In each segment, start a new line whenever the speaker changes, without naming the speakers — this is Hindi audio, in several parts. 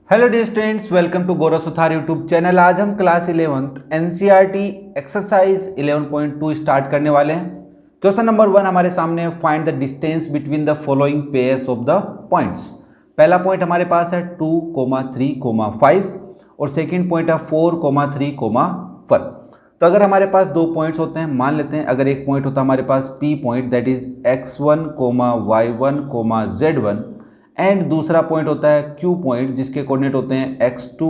Hello dear students, welcome to Gaurav Suthar YouTube channel. आज हम class 11th NCERT exercise 11.2 start करने वाले हैं। क्वेश्चन नंबर 1 हमारे सामने, find the distance between the following pairs of the points. पहला पॉइंट हमारे पास है 2, 3, 5 और सेकेंड पॉइंट है 4, 3, 1। तो अगर हमारे पास दो पॉइंट्स होते हैं, मान लेते हैं अगर एक पॉइंट होता है हमारे पास P point, that is x1, y1, z1, and दूसरा पॉइंट होता है Q पॉइंट जिसके कोऑर्डिनेट होते हैं x2,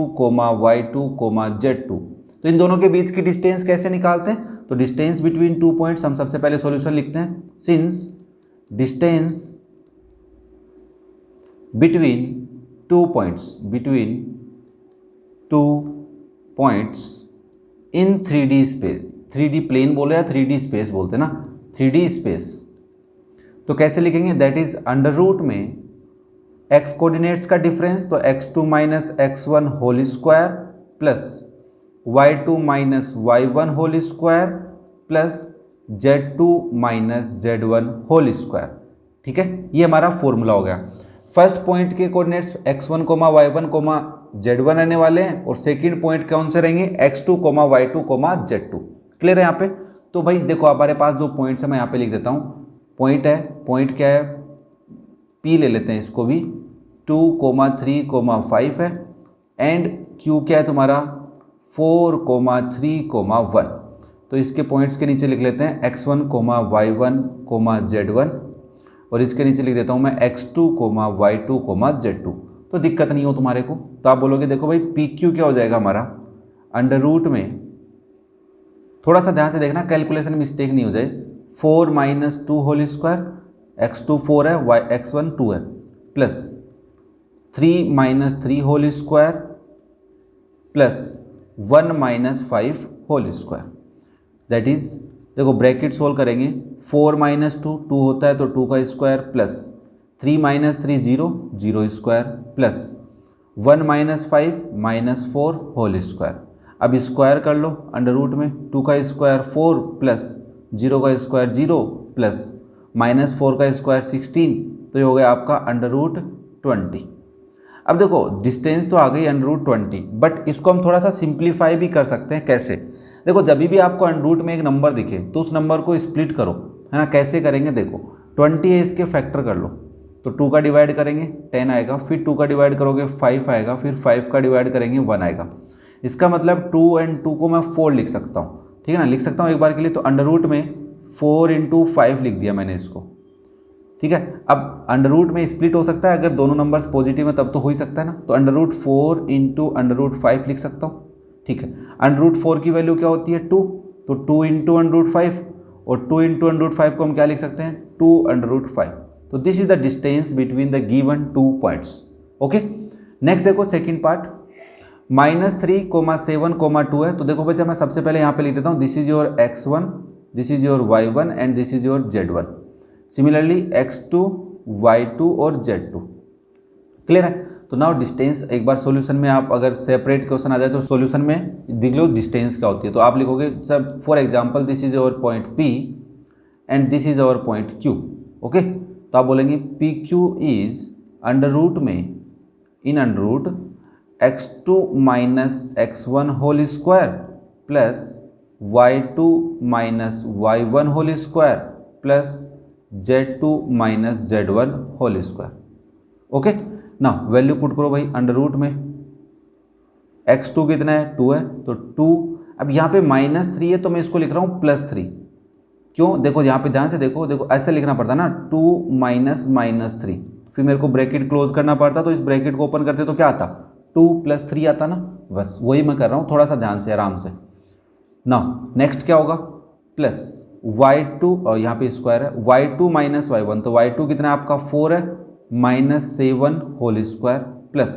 y2, z2। तो इन दोनों के बीच की डिस्टेंस कैसे निकालते हैं? तो डिस्टेंस बिटवीन टू पॉइंट्स हम सबसे पहले सॉल्यूशन लिखते हैं। Since distance between two points in 3D space, 3D plane बोले या 3D स्पेस बोलते हैं ना, 3D स्पेस, तो कैसे लिखेंगे? दैट इज अंडर रूट में x कोऑर्डिनेट्स का डिफरेंस, तो x2 minus x1 whole square plus y2 minus y1 whole square plus z2 minus z1 whole square. ठीक है, ये हमारा फॉर्मूला हो गया। फर्स्ट पॉइंट के कोऑर्डिनेट्स x1, y1, z1 रहने वाले हैं और सेकंड पॉइंट कौन से रहेंगे? x2, y2, z2। क्लियर है यहाँ पे? तो भाई देखो हमारे पास दो पॉइंट्स है, मैं यहाँ पे लिख देता हूँ। पॉइंट है, पॉइंट क्या है? P ले लेते हैं इसको भी, 2, 3, 5 है, एंड Q क्या है तुम्हारा? 4, 3, 1। तो इसके पॉइंट्स के नीचे लिख लेते हैं x1, y1, z1 और इसके नीचे लिख देता हूँ मैं x2, y2, z2। तो दिक्कत नहीं हो तुम्हारे को, तो आप बोलोगे देखो भाई PQ क्या हो जाएगा हमारा? अंडर रूट में, थोड़ा सा ध्यान से देखना कैलकुलेशन मिस्टेक नहीं हो जाए, 4 माइनस 2 होल स्क्वायर, x2 4 है, x1 2 है, plus 3 minus 3 whole square plus 1 minus 5 whole square. That is, देखो ब्रैकेट सोल्व करेंगे, 4 माइनस 2 2 होता है तो 2 का square plus 3 minus 3 0 0 square plus 1 minus 5 minus 4 whole square. अब स्क्वायर कर लो अंडर रूट में, 2 का स्क्वायर 4 प्लस 0 का स्क्वायर 0 प्लस माइनस 4 का स्क्वायर 16, तो ये हो गया आपका अंडर रूट 20। अब देखो डिस्टेंस तो आ गई अंडर रूट 20, बट इसको हम थोड़ा सा सिंप्लीफाई भी कर सकते हैं। कैसे? देखो जब भी आपको अंडर रूट में एक नंबर दिखे तो उस नंबर को स्प्लिट करो, है ना। कैसे करेंगे? देखो 20 है, इसके फैक्टर कर लो, तो 2 का डिवाइड करेंगे 10 आएगा, फिर 2 का डिवाइड करोगे 5 आएगा, फिर 5 का डिवाइड करेंगे 1 आएगा। इसका मतलब 2 and 2 को मैं 4 लिख सकता हूँ, ठीक है ना, लिख सकता हूँ एक बार के लिए। तो अंडर रूट में 4 into 5 लिख दिया मैंने इसको, ठीक है। अब अंडर रूट में स्प्लिट हो सकता है, अगर दोनों नंबर्स पॉजिटिव है तब तो हो ही सकता है ना, तो under root 4 into under root 5 लिख सकता हूँ, ठीक है। अंडर रूट 4 की वैल्यू क्या होती है? 2, तो 2 into अंडर रूट 5, और 2 into अंडर रूट 5 को हम क्या लिख सकते हैं? 2 अंडर रूट 5। तो this is the distance between the given two points. Okay, next देखो सेकेंड पार्ट, -3, 7, 2 है। तो देखो बच्चा मैं सबसे पहले यहाँ पे लिख देता हूँ, this is your x1, this is your y1 and this is your z1। Similarly x2, y2 और z2। क्लियर है? तो नाउ डिस्टेंस, एक बार सॉल्यूशन में आप अगर सेपरेट क्वेश्चन आ जाए तो सॉल्यूशन में देख लो डिस्टेंस क्या होती है। तो आप लिखोगे sir for example this is our point P and this is our point Q। Okay, तो आप बोलेंगे PQ इज अंडर रूट में, in under root x2 minus x1 whole square plus y2 minus y1 whole square plus z2 minus z1 whole square. Okay, ना वैल्यू पुट करो भाई अंडर रूट में, x2 कितना है? 2 है, तो 2, अब यहाँ पे -3 है तो मैं इसको लिख रहा हूँ +3। क्यों? देखो यहाँ पे ध्यान से देखो, देखो ऐसे लिखना पड़ता ना, 2 माइनस -3, फिर मेरे को ब्रैकेट क्लोज करना पड़ता, तो इस ब्रैकेट को ओपन करते तो क्या आता? 2 + 3 आता ना, बस वही मैं कर रहा हूँ, थोड़ा सा ध्यान से आराम से। ना नेक्स्ट क्या होगा? प्लस y2, और यहाँ पे स्क्वायर है, y2 माइनस y1, तो y2 कितना है आपका? 4 है, -7 होल स्क्वायर प्लस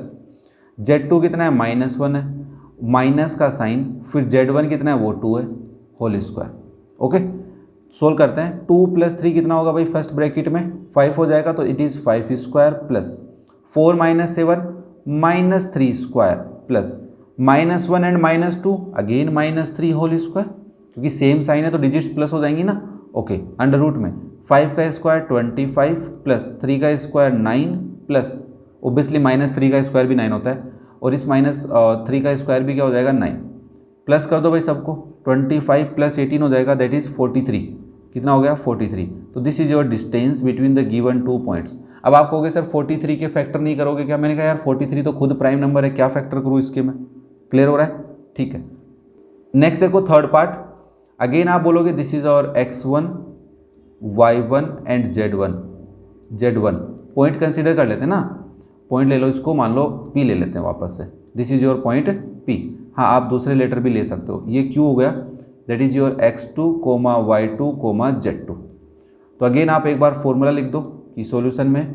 z2 कितना है? -1 है, माइनस का साइन, फिर z1 कितना है? वो 2 है होल स्क्वायर। ओके, सोल्व करते हैं। 2 + 3 कितना होगा भाई? फर्स्ट ब्रैकेट में 5 हो जाएगा, तो it is 5 square plus 4 - 7 -3 square plus -1 and -2 again -3 whole square, क्योंकि सेम साइन है तो डिजिट्स प्लस हो जाएंगी ना। ओके, अंडर रूट में 5 का स्क्वायर 25 प्लस 3 का स्क्वायर 9 प्लस ओब्वियसली -3 का स्क्वायर भी 9 होता है, और इस -3 का स्क्वायर भी क्या हो जाएगा 9। प्लस कर दो भाई सबको, 25 + 18 हो जाएगा, दैट इज़ 43। कितना हो गया 43। तो this is your distance between the given 2 points. अब आप कहोगे सर 43 के फैक्टर नहीं करोगे क्या? मैंने कहा यार 43 तो खुद प्राइम नंबर है, क्या फैक्टर करूँ इसके में? क्लियर हो रहा है? ठीक है। नेक्स्ट देखो थर्ड पार्ट, अगेन आप बोलोगे दिस इज और x1 y1 and z1 point consider कर लेते हैं ना, पॉइंट ले लो इसको, मान लो p ले लेते हैं वापस से, this is your point p। हाँ आप दूसरे लेटर भी ले सकते हो, ये q हो गया, that is your x2, y2, z2। तो अगेन आप एक बार फॉर्मूला लिख दो कि सॉल्यूशन में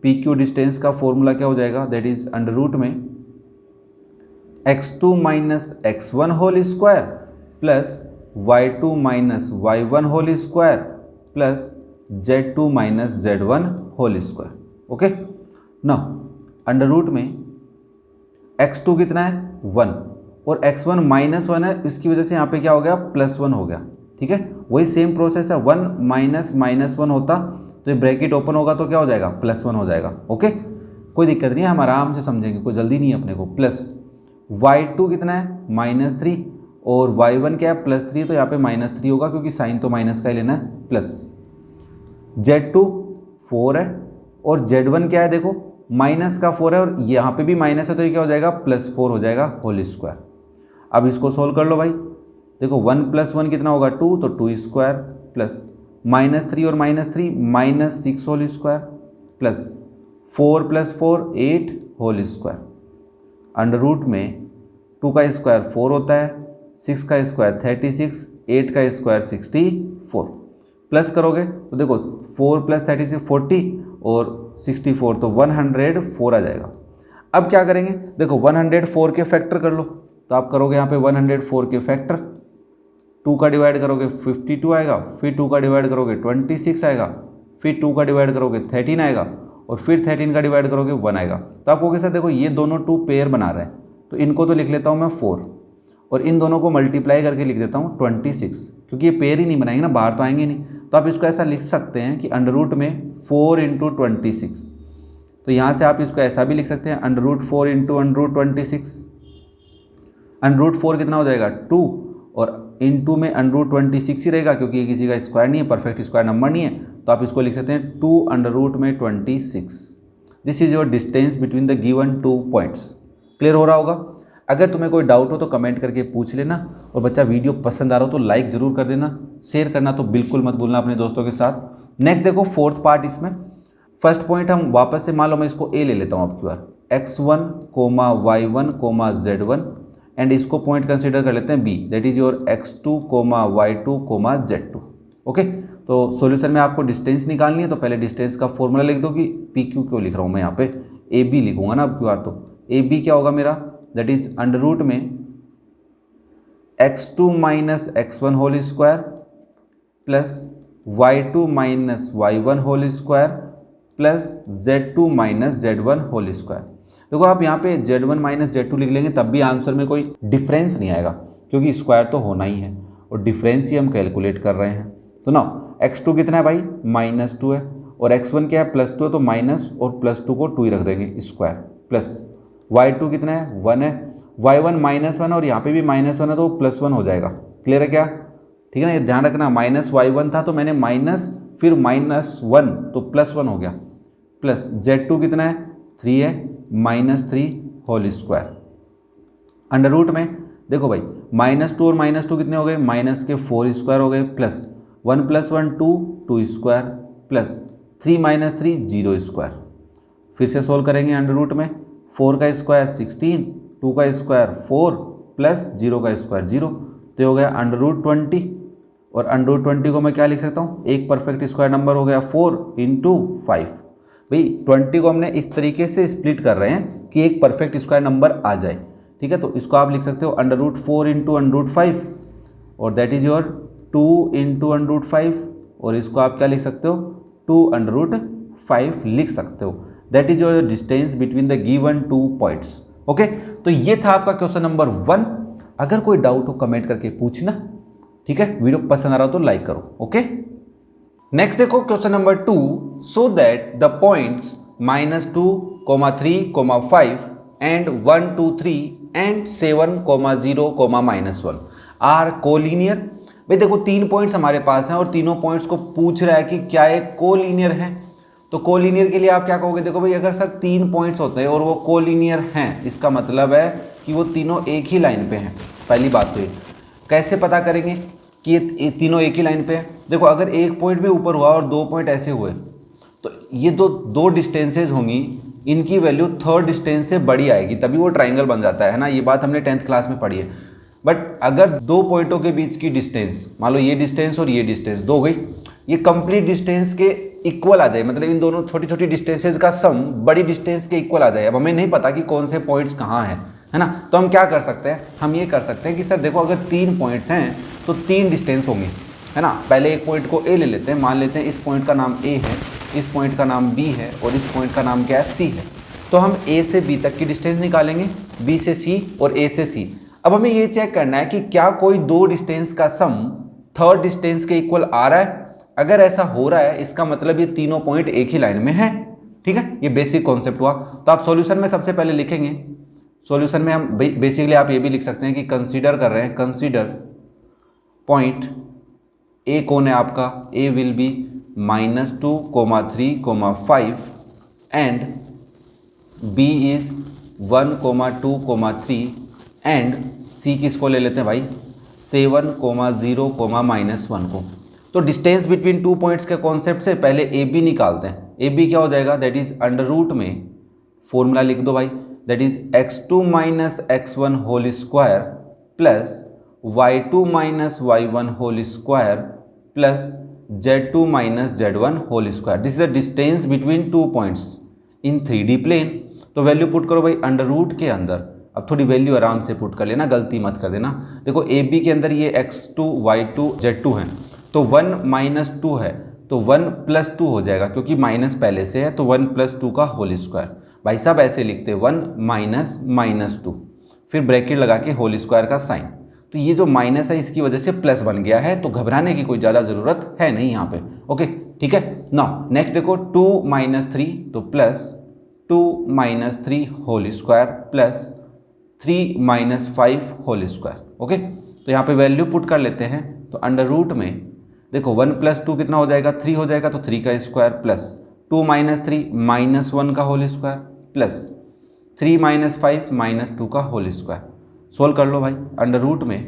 पी क्यू डिस्टेंस का फॉर्मूला क्या हो जाएगा, दैट इज अंडर रूट में x2 - x1 whole square plus y2 - y1 whole square plus z2 - z1 whole square. Okay ना, अंडर रूट में x2 कितना है 1 और x1 -1 है, इसकी वजह से यहाँ पे क्या हो गया +1 हो गया। ठीक है, वही सेम प्रोसेस है, 1 - -1 होता तो ये ब्रैकेट ओपन होगा तो क्या हो जाएगा +1 हो जाएगा। ओके, कोई दिक्कत नहीं है, हम आराम से समझेंगे, कोई जल्दी नहीं है अपने को। प्लस y2 कितना है -3 और y1 क्या है +3, तो यहाँ पे -3 होगा क्योंकि साइन तो माइनस का ही लेना है। प्लस z2 4 है और z1 क्या है देखो माइनस का 4 है और यहाँ पे भी माइनस है, तो ये क्या हो जाएगा +4 हो जाएगा होल स्क्वायर। अब इसको सोल्व कर लो भाई, देखो 1 + 1 कितना होगा 2, तो 2 स्क्वायर प्लस -3 और -3 -6 whole square plus 4 + 4 8 whole square. Under root में 2 का स्क्वायर 4 होता है, 6 का स्क्वायर 36, 8 का स्क्वायर 64। प्लस करोगे तो देखो 4 + 36 40 और 64 तो 104 आ जाएगा। अब क्या करेंगे, देखो 104 के फैक्टर कर लो, तो आप करोगे यहाँ पे 104 के फैक्टर, 2 का डिवाइड करोगे 52 आएगा, फिर 2 का डिवाइड करोगे 26 आएगा, फिर 2 का डिवाइड करोगे 13 आएगा और फिर 13 का डिवाइड करोगे 1 आएगा। तो आप कहोगे सर देखो ये दोनों 2 पेयर बना रहे हैं, तो इनको तो लिख लेता हूँ मैं 4 और इन दोनों को मल्टीप्लाई करके लिख देता हूँ 26, क्योंकि ये पेयर ही नहीं बनाएंगे ना, बाहर तो आएंगे नहीं। तो आप इसको ऐसा लिख सकते हैं कि अंडर रूट में 4 × 26, तो यहाँ से आप इसको ऐसा भी लिख सकते हैं under root 4 × under root 26। Under root 4 कितना हो जाएगा 2 और इनटू में अंडर रूट 26 ही रहेगा क्योंकि ये किसी का स्क्वायर नहीं है, परफेक्ट स्क्वायर नंबर नहीं है, तो आप इसको लिख सकते हैं 2 अंडर रूट में 26। This is your distance between the given 2 points. Clear हो रहा होगा? अगर तुम्हें कोई डाउट हो तो कमेंट करके पूछ लेना, और बच्चा वीडियो पसंद आ रहा हो तो लाइक ज़रूर कर देना, शेयर करना तो बिल्कुल मत भूलना अपने दोस्तों के साथ। नेक्स्ट देखो फोर्थ पार्ट, इसमें फर्स्ट पॉइंट हम वापस से मान लो मैं इसको ए ले लेता हूँ आपकी बार, x1, y1, z1 एंड इसको पॉइंट कंसीडर कर लेते हैं B, that is your x2, y2, z2। Okay, तो सॉल्यूशन में आपको डिस्टेंस निकालनी है, तो पहले डिस्टेंस का फॉर्मूला लिख दो कि पी क्यू क्यों लिख रहा हूँ मैं यहाँ पे, ए बी लिखूंगा ना आपकी बार, तो ए बी क्या होगा मेरा, दैट इज अंडर रूट में x2 - x1 whole square plus y2 - y1 whole square plus z2 - z1 whole square. देखो आप यहाँ पे z1 - z2 लिख लेंगे तब भी आंसर में कोई डिफरेंस नहीं आएगा, क्योंकि स्क्वायर तो होना ही है और डिफरेंस ही हम कैलकुलेट कर रहे हैं। तो ना x2 कितना है भाई -2 है और x1 क्या है +2 है, तो माइनस और +2 को 2 ही रख देंगे स्क्वायर, प्लस y2 कितना है 1 है, y1 -1 और यहाँ पे भी -1 है तो +1 हो जाएगा। क्लियर है क्या? ठीक है ना, ये ध्यान रखना, -y1 था तो मैंने माइनस फिर -1 तो +1 हो गया, प्लस z2 कितना है 3 है -3 होल स्क्वायर। अंडर रूट में देखो भाई -2 और -2 कितने हो गए, माइनस के 4 स्क्वायर हो गए, प्लस 1 + 1 2 स्क्वायर प्लस 3 - 3 0 स्क्वायर। फिर से सोल्व करेंगे, अंडर रूट में 4 का स्क्वायर 16, 2 का स्क्वायर 4 प्लस 0 का स्क्वायर 0, तो हो गया अंडर रूट 20। और अंडर रूट 20 को मैं क्या लिख सकता हूँ, एक परफेक्ट स्क्वायर नंबर हो गया 4 × 5। भाई 20 को हमने इस तरीके से स्प्लिट कर रहे हैं कि एक परफेक्ट स्क्वायर नंबर आ जाए। ठीक है, तो इसको आप लिख सकते हो अंडर रूट 4 × अंडर रूट 5 और that is your 2 × under root 5, और इसको आप क्या लिख सकते हो 2 अंडर रूट 5 लिख सकते हो। That is your distance between the given 2 points. Okay, तो ये था आपका क्वेश्चन नंबर 1। अगर कोई डाउट हो कमेंट करके पूछना। ठीक है, वीडियो पसंद आ रहा हो तो लाइक करो। ओके, नेक्स्ट देखो question number 2, so that the points -2, 3, 5 and 1 2 3 and 7 0 -1 are collinear. भाई देखो 3 पॉइंट्स हमारे पास हैं और तीनों पॉइंट्स को पूछ रहा है कि क्या ये कोलिनियर है। तो कोलिनियर के लिए आप क्या कहोगे, देखो भाई अगर सर 3 पॉइंट्स होते हैं और वो कोलिनियर हैं, इसका मतलब है कि वो तीनों एक ही लाइन पे हैं। पहली बात तो ये कैसे पता करेंगे कि ये तीनों एक ही लाइन पे हैं। देखो अगर एक पॉइंट भी ऊपर हुआ और 2 पॉइंट ऐसे हुए तो ये दो डिस्टेंसेज होंगी, इनकी वैल्यू थर्ड डिस्टेंस से बड़ी आएगी, तभी वो ट्राइंगल बन जाता है ना। ये बात हमने 10th क्लास में पढ़ी है। बट अगर 2 पॉइंटों के बीच की डिस्टेंस, मान लो ये डिस्टेंस और ये डिस्टेंस 2 गई, ये कंप्लीट डिस्टेंस के इक्वल आ जाए, मतलब इन दोनों छोटी छोटी डिस्टेंसेज का सम बड़ी डिस्टेंस के इक्वल आ जाए। अब हमें नहीं पता कि कौन से पॉइंट्स कहाँ हैं, है ना। तो हम क्या कर सकते हैं, हम ये कर सकते हैं कि सर देखो अगर 3 पॉइंट्स हैं तो 3 डिस्टेंस होंगे, है ना। पहले एक पॉइंट को ए ले लेते हैं, मान लेते हैं इस पॉइंट का नाम ए है, इस पॉइंट का नाम बी है और इस पॉइंट का नाम क्या है, सी है। तो हम ए से बी तक की डिस्टेंस निकालेंगे, बी से सी और ए से सी। अब हमें ये चेक करना है कि क्या कोई 2 डिस्टेंस का सम थर्ड डिस्टेंस के इक्वल आ रहा है। अगर ऐसा हो रहा है इसका मतलब ये तीनों पॉइंट एक ही लाइन में हैं, ठीक है। ये बेसिक कॉन्सेप्ट हुआ। तो आप सॉल्यूशन में सबसे पहले लिखेंगे, सॉल्यूशन में हम बेसिकली आप ये भी लिख सकते हैं कि कंसीडर कर रहे हैं, कंसीडर पॉइंट ए कौन है आपका, A will be -2, 3, 5 and B is 1, 2, 3 and C किसको ले लेते हैं भाई, 7, 0, -1 को। तो डिस्टेंस बिटवीन 2 पॉइंट्स के कॉन्सेप्ट से पहले ए बी निकालते हैं। ए बी क्या हो जाएगा, दैट इज अंडर रूट में फॉर्मूला लिख दो भाई, that is x2 - x1 whole square plus y2 - y1 whole square plus z2 - z1 whole square. This is the distance between 2 points in 3D plane. तो वैल्यू पुट करो भाई अंडर रूट के अंदर। अब थोड़ी वैल्यू आराम से पुट कर लेना, गलती मत कर देना। देखो ए बी के अंदर ये x2 y2 z2 हैं, तो 1 - 2 है तो 1 + 2 हो जाएगा, क्योंकि माइनस पहले से है तो 1 + 2 का होल स्क्वायर। भाई साहब ऐसे लिखते 1 - -2 फिर ब्रैकेट लगा के होल स्क्वायर का साइन। तो ये जो माइनस है इसकी वजह से प्लस बन गया है, तो घबराने की कोई ज़्यादा ज़रूरत है नहीं यहाँ पे। ओके ठीक है। नाउ नेक्स्ट देखो 2 - 3 तो plus 2 - 3 whole square plus 3 - 5 whole square. Okay तो यहाँ पे वैल्यू पुट कर लेते हैं। तो अंडर रूट में देखो 1 + 2 कितना हो जाएगा, 3 हो जाएगा, तो 3 का स्क्वायर प्लस 2 - 3 -1 का होल स्क्वायर प्लस 3 - 5 -2 का होल स्क्वायर। सोल्व कर लो भाई। अंडर रूट में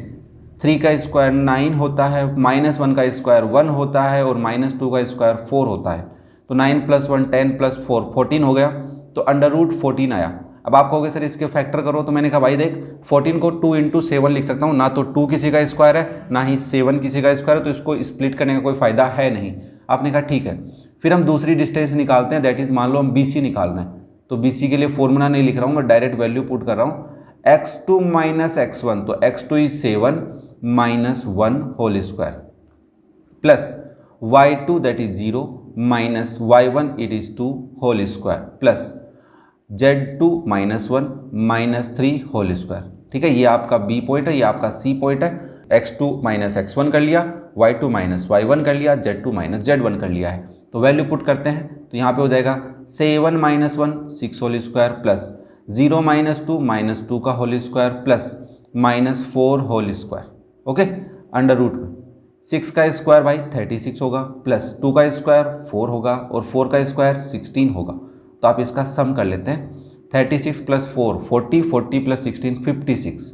3 का स्क्वायर 9 होता है, -1 का स्क्वायर 1 होता है और -2 का स्क्वायर 4 होता है। तो 9 + 1 10 + 4 14 हो गया। तो अंडर रूट 14 आया। अब आप कहोगे सर इसके फैक्टर करो, तो मैंने कहा भाई देख 14 को 2 × 7 लिख सकता हूँ, ना तो 2 किसी का स्क्वायर है ना ही 7 किसी का स्क्वायर है, तो इसको स्प्लिट करने का कोई फायदा है नहीं। आपने कहा ठीक है। फिर हम दूसरी डिस्टेंस निकालते हैं, दैट इज मान लो हम BC निकालना है। तो BC के लिए फॉर्मूला नहीं लिख रहा हूँ, मैं डायरेक्ट वैल्यू पुट कर रहा हूँ। x2 - x1 तो x2 is 7 -1 whole square plus y2 that is 0 minus y1 it is 2 whole square plus z2 - 1 -3 whole square. ठीक है, ये आपका B पॉइंट है, ये आपका C पॉइंट है। x2 - x1 कर लिया, y2 - y1 कर लिया, z2 - z1 कर लिया है। तो वैल्यू पुट करते हैं, तो यहाँ पे हो जाएगा 7 - 1 6 होल स्क्वायर प्लस 0 - 2 -2 का whole square plus -4 whole square. Okay under root में 6 का स्क्वायर भाई 36 होगा प्लस 2 का स्क्वायर 4 होगा और 4 का स्क्वायर 16 होगा। तो आप इसका सम कर लेते हैं। 36 + 4 40, 40 + 16 56।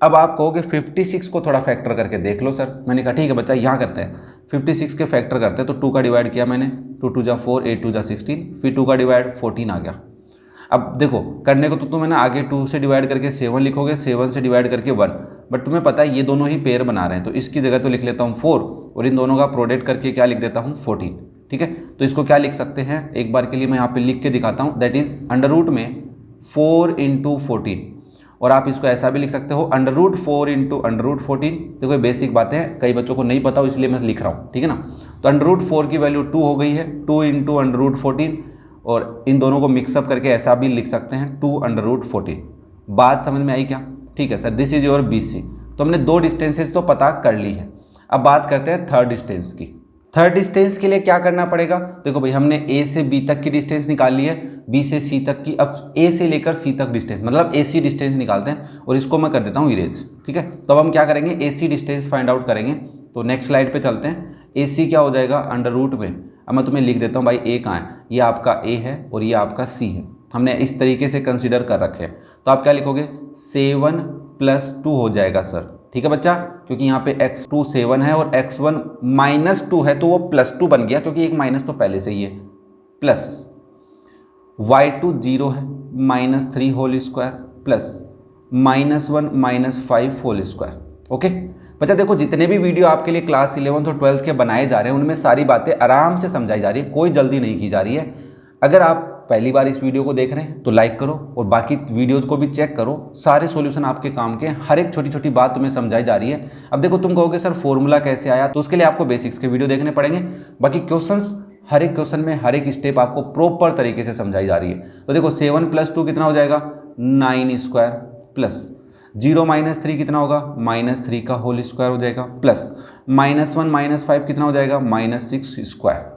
अब आप कहोगे 56 को थोड़ा फैक्टर करके देख लो सर। मैंने कहा ठीक है बच्चा, यहाँ करते हैं 56 के फैक्टर करते हैं। तो 2 का डिवाइड किया मैंने, 2 2 = 4, 8 2 = 16, फिर 2 का डिवाइड 14 आ गया। अब देखो करने को तो तुम है ना आगे 2 से डिवाइड करके 7 लिखोगे, 7 से डिवाइड करके 1, बट तुम्हें पता है ये दोनों ही पेयर बना रहे हैं, तो इसकी जगह तो लिख लेता हूँ 4 और इन दोनों का प्रोडक्ट करके क्या लिख देता हूँ 14। ठीक है, तो इसको क्या लिख सकते हैं, एक बार के लिए मैं यहाँ पे लिख के दिखाता हूँ, दैट इज अंडर रूट में 4 × 14। और आप इसको ऐसा भी लिख सकते हो अंडर रूट 4 × अंडर रूट 14। देखो ये बेसिक बातें हैं, कई बच्चों को नहीं पता हो इसलिए मैं लिख रहा हूँ। ठीक है ना, तो अंडर रूट 4 की वैल्यू 2 हो गई है, 2 × अंडर रूट 14, और इन दोनों को मिक्सअप करके ऐसा भी लिख सकते हैं 2 अंडर रूट 14। बात समझ में आई क्या? ठीक है sir, this is your BC। तो हमने 2 डिस्टेंसेस तो पता कर ली है। अब बात करते हैं थर्ड डिस्टेंस की। थर्ड डिस्टेंस के लिए क्या करना पड़ेगा? देखो भाई हमने A से B तक की डिस्टेंस निकाल ली है, बी से सी तक की, अब ए से लेकर सी तक डिस्टेंस, मतलब ए सी डिस्टेंस निकालते हैं और इसको मैं कर देता हूँ इरेज। ठीक है, तो अब हम क्या करेंगे, ए सी डिस्टेंस फाइंड आउट करेंगे। तो नेक्स्ट स्लाइड पे चलते हैं। ए सी क्या हो जाएगा, अंडर रूट में, अब मैं तुम्हें लिख देता हूँ भाई ए कहाँ है, ये आपका ए है और ये आपका सी है, हमने इस तरीके से कंसिडर कर रखे हैं। तो आप क्या लिखोगे, 7 + 2 हो जाएगा सर। ठीक है बच्चा, क्योंकि यहाँ पे x2 7 है और x1 -2 है तो वो +2 बन गया, क्योंकि एक माइनस तो पहले से ही है, प्लस y2 0 है, -3 whole square plus -1 -5 whole square. Okay बच्चा, देखो जितने भी वीडियो आपके लिए क्लास 11 और 12 के बनाए जा रहे हैं उनमें सारी बातें आराम से समझाई जा रही है, कोई जल्दी नहीं की जा रही है। अगर आप पहली बार इस वीडियो को देख रहे हैं तो लाइक करो और बाकी वीडियोस को भी चेक करो, सारे सॉल्यूशन आपके काम के, हर एक छोटी छोटी बात तुम्हें समझाई जा रही है। अब देखो तुम कहोगे सर फॉर्मूला कैसे आया, तो उसके लिए आपको बेसिक्स के वीडियो देखने पड़ेंगे। बाकी क्वेश्चंस, हर एक क्वेश्चन में हर एक स्टेप आपको प्रॉपर तरीके से समझाई जा रही है। तो देखो 7 + 2 कितना हो जाएगा, 9 स्क्वायर, प्लस 0 - 3 कितना होगा, -3 का होल स्क्वायर हो जाएगा, प्लस -1 - 5 कितना हो जाएगा, -6 स्क्वायर।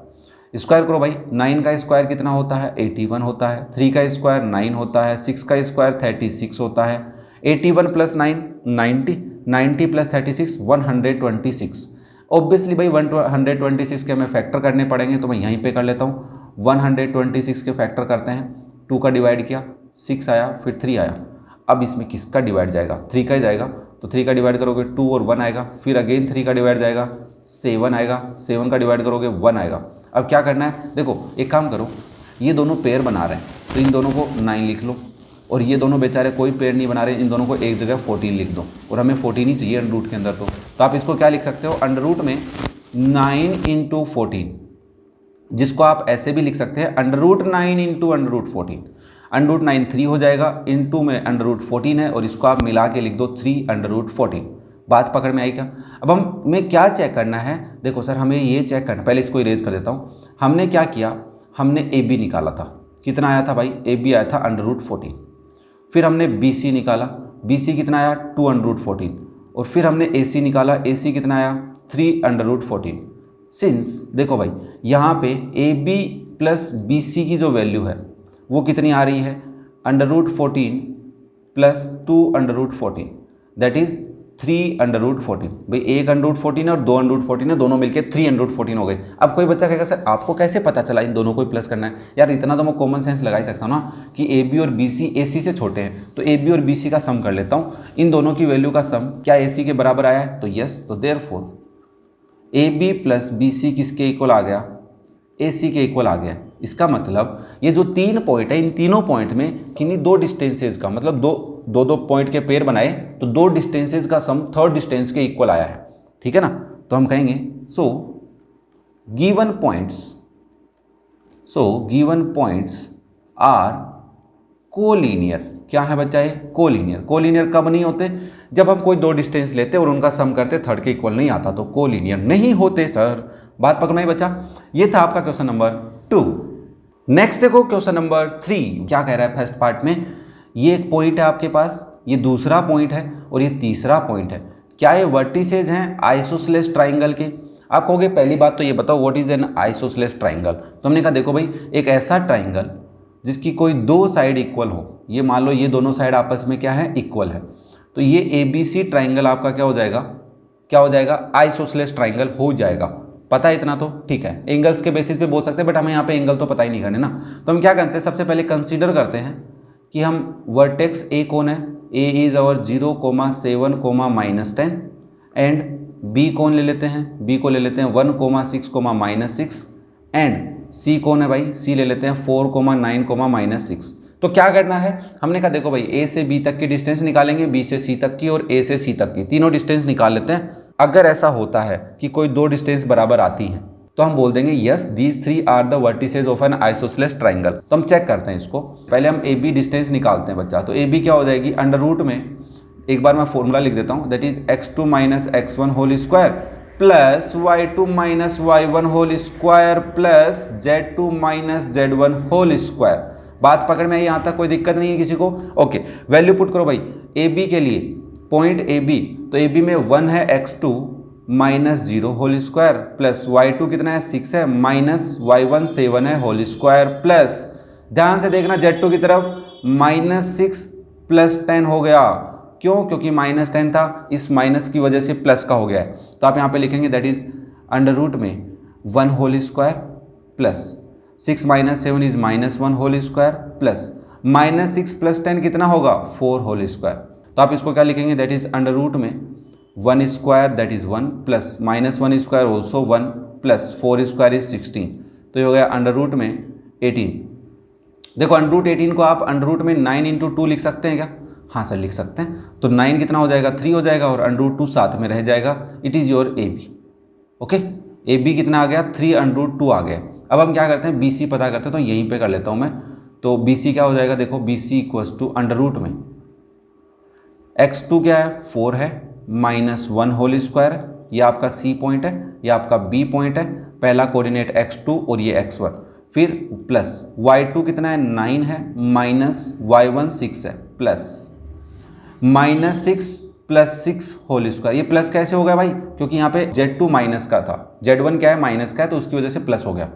स्क्वायर करो भाई, 9 का स्क्वायर कितना होता है, 81 होता है, 3 का स्क्वायर 9 होता है, 6 का स्क्वायर 36 होता है, 81 + 9 90, 90 + 36 126। ऑब्वियसली भाई 126 के हमें फैक्टर करने पड़ेंगे, तो मैं यहीं पे कर लेता हूँ। 126 के फैक्टर करते हैं, 2 का डिवाइड किया 6 आया, फिर 3 आया। अब इसमें किसका डिवाइड जाएगा, 3 का ही जाएगा, तो 3 का डिवाइड करोगे 2 और 1 आएगा, फिर अगेन 3 का डिवाइड जाएगा 7 आएगा, 7 का डिवाइड करोगे 1 आएगा। अब क्या करना है, देखो एक काम करो, ये दोनों पेयर बना रहे हैं तो इन दोनों को 9 लिख लो, और ये दोनों बेचारे कोई पेयर नहीं बना रहे, इन दोनों को एक जगह 14 लिख दो, और हमें 14 ही चाहिए अंडर रूट के अंदर। तो आप इसको क्या लिख सकते हो, अंडर रूट में 9 × 14, जिसको आप ऐसे भी लिख सकते हैं under root 9 × under root 14। Under root 9 3 हो जाएगा, इनटू में अंडर रूट 14 है, और इसको आप मिला के लिख दो 3 अंडर रूट 14। बात पकड़ में आई क्या। अब हमें क्या चेक करना है, देखो सर हमें ये चेक करना, पहले इसको इरेज कर देता हूँ। हमने क्या किया, हमने ए बी निकाला था, कितना आया था भाई, ए बी आया था अंडर रूट 14। फिर हमने बी सी निकाला, बी सी कितना आया 2 अंडर रूट 14, और फिर हमने ए सी निकाला, ए सी कितना आया 3 अंडर रूट 14। सिंस देखो भाई यहाँ पे A B plus B C की जो वैल्यू है वो कितनी आ रही है, under root 14 + 2 under root 14, that is 3 under root 14। भाई 1 अंडर रूट 14 है और 2 अंडर रूट 14 है, दोनों मिलके 3 अंडर रूट 14 हो गए। अब कोई बच्चा कहेगा सर आपको कैसे पता चला इन दोनों को प्लस करना है, यार इतना तो मैं कॉमन सेंस लगा ही सकता हूँ ना कि ए बी और बी सी ए सी से छोटे हैं, तो ए बी और बी सी का सम कर लेता हूँ। इन दोनों की वैल्यू का सम क्या ए सी के बराबर आया है, तो यस, तो therefore A B plus B C किसके इक्वल आ गया, ए सी के इक्वल आ गया। इसका मतलब ये जो 3 पॉइंट है, इन तीनों पॉइंट में किन्हीं 2 डिस्टेंसेज का, मतलब दो पॉइंट के पेयर बनाए तो 2 डिस्टेंसेज का सम 3rd डिस्टेंस के इक्वल आया है। ठीक है ना, तो हम कहेंगे so given points are collinear. क्या है बच्चा, ये कोलिनियर। कोलिनियर कब नहीं होते, जब हम कोई 2 डिस्टेंस लेते और उनका सम करते 3rd के इक्वल नहीं आता, तो कोलिनियर नहीं होते सर। बात पकड़ना ही बच्चा। ये था आपका क्वेश्चन नंबर 2। नेक्स्ट देखो क्वेश्चन नंबर 3 क्या कह रहा है। फर्स्ट पार्ट में ये एक पॉइंट है आपके पास, ये दूसरा पॉइंट है और ये तीसरा पॉइंट है। क्या ये वर्टिसेज हैं आइसोसेलेस ट्राइंगल के। आप कहोगे पहली बात तो ये बताओ what is an isosceles triangle. तो हमने कहा देखो भाई एक ऐसा ट्राइंगल जिसकी कोई 2 साइड इक्वल हो, ये मान लो ये दोनों साइड आपस में क्या है, इक्वल है, तो ये ए बी सी ट्राइंगल आपका क्या हो जाएगा, आइसोसेलेस ट्राइंगल हो जाएगा। पता है इतना तो ठीक है, एंगल्स के बेसिस पे बोल सकते हैं, बट हमें यहाँ पे एंगल तो पता ही नहीं करने ना। तो हम क्या करते हैं, सबसे पहले कंसीडर करते हैं कि हम वर्टेक्स ए कौन है, ए इज आवर 0, 7, -10, एंड बी कौन ले लेते हैं, बी को ले लेते हैं 1, 6, -6, एंड सी कौन है भाई, सी ले लेते हैं 4, 9, -6। तो क्या करना है, हमने कहा देखो भाई ए से बी तक की डिस्टेंस निकालेंगे, बी से सी तक की और ए से सी तक की, तीनों डिस्टेंस निकाल लेते हैं। अगर ऐसा होता है कि कोई 2 डिस्टेंस बराबर आती हैं तो हम बोल देंगे yes these 3 are the vertices of an isosceles triangle. तो हम चेक करते हैं इसको, पहले हम ए बी डिस्टेंस निकालते हैं बच्चा। तो ए बी क्या हो जाएगी, अंडर रूट में एक बार मैं फॉर्मूला लिख देता हूँ, that is x2 - x1 whole square plus y2 - y1 whole square plus z2 - z1 whole square. बात पकड़ में आई, यहाँ तक कोई दिक्कत नहीं है किसी को। ओके, वैल्यू पुट करो भाई ए बी के लिए, पॉइंट ए बी, तो ए बी में 1 है x2 - 0 whole square plus y2 कितना है 6 है, माइनस y1 7 है होल स्क्वायर प्लस ध्यान से देखना Z2 की तरफ -6 + 10 हो गया। क्यों? क्योंकि -10 था, इस माइनस की वजह से प्लस का हो गया है। तो आप यहाँ पे लिखेंगे दैट इज अंडर रूट में 1 whole square plus 6 - 7 is -1 whole square plus -6 + 10 कितना होगा 4 होल स्क्वायर। तो आप इसको क्या लिखेंगे दैट इज अंडर रूट में 1 square that is 1 plus -1 square also 1 plus 4 square is 16। तो ये हो गया अंडर रूट में 18। देखो अंडर रूट 18 को आप अंडर रूट में 9 × 2 लिख सकते हैं क्या? हाँ सर लिख सकते हैं। तो 9 कितना हो जाएगा 3 हो जाएगा और अंडर रूट 2 साथ में रह जाएगा। It is your A B. Okay, A B कितना आ गया 3 अंडर रूट 2 आ गया। अब हम क्या करते हैं बी सी पता करते हैं, तो यहीं पे कर लेता हूँ मैं। तो बी सी क्या हो जाएगा, देखो B C equals to under root में x2 क्या है 4 है -1 होल स्क्वायर है, ये आपका सी पॉइंट है, ये आपका बी पॉइंट है, पहला कोऑर्डिनेट x2 और ये x1, फिर प्लस y2 कितना है 9 है -y1 6 है प्लस -6 + 6 होल स्क्वायर। ये प्लस कैसे हो गया भाई? क्योंकि यहाँ पे Z2 माइनस का था, Z1 क्या है माइनस का है, तो उसकी वजह से प्लस हो गया।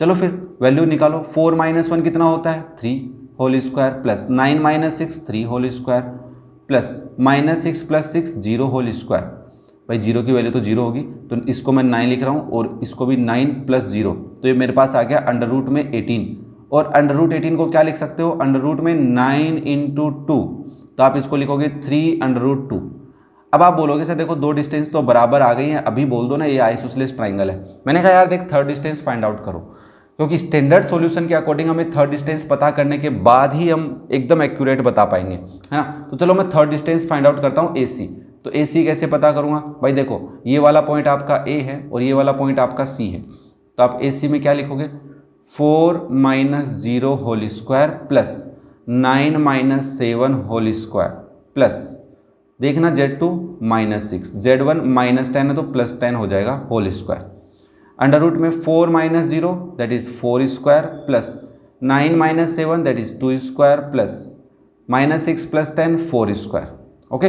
चलो फिर वैल्यू निकालो। 4 - 1 कितना होता है 3 whole square plus 9 - 6 3 whole square plus -6 + 6 0 whole square. भाई 0 की वैल्यू तो 0 होगी, तो इसको मैं 9 लिख रहा हूँ और इसको भी 9 + 0, तो ये मेरे पास आ गया अंडर रूट में 18। और अंडर रूट 18 को क्या लिख सकते हो अंडर रूट में 9 × 2, तो आप इसको लिखोगे 3 अंडर रूट 2। अब आप बोलोगे सर देखो दो डिस्टेंस तो बराबर आ गई हैं, अभी बोल दो ना ये आइसोसेलेस ट्राइंगल है। मैंने कहा यार देख थर्ड डिस्टेंस फाइंड आउट करो, क्योंकि स्टैंडर्ड सॉल्यूशन के अकॉर्डिंग हमें थर्ड डिस्टेंस पता करने के बाद ही हम एकदम एक्यूरेट बता पाएंगे, है ना। तो चलो मैं थर्ड डिस्टेंस फाइंड आउट करता हूँ AC। तो AC कैसे पता करूँगा भाई? देखो ये वाला पॉइंट आपका A है और ये वाला पॉइंट आपका C है, तो आप AC में क्या लिखोगे 4 - 0 whole square plus 9 - 7 whole square plus देखना Z2 -6, Z1 -10 है तो +10 हो जाएगा होल स्क्वायर। अंडर रूट में 4 - 0 that is 4 square plus 9 - 7 that is 2 square plus -6 + 10 4 square. Okay,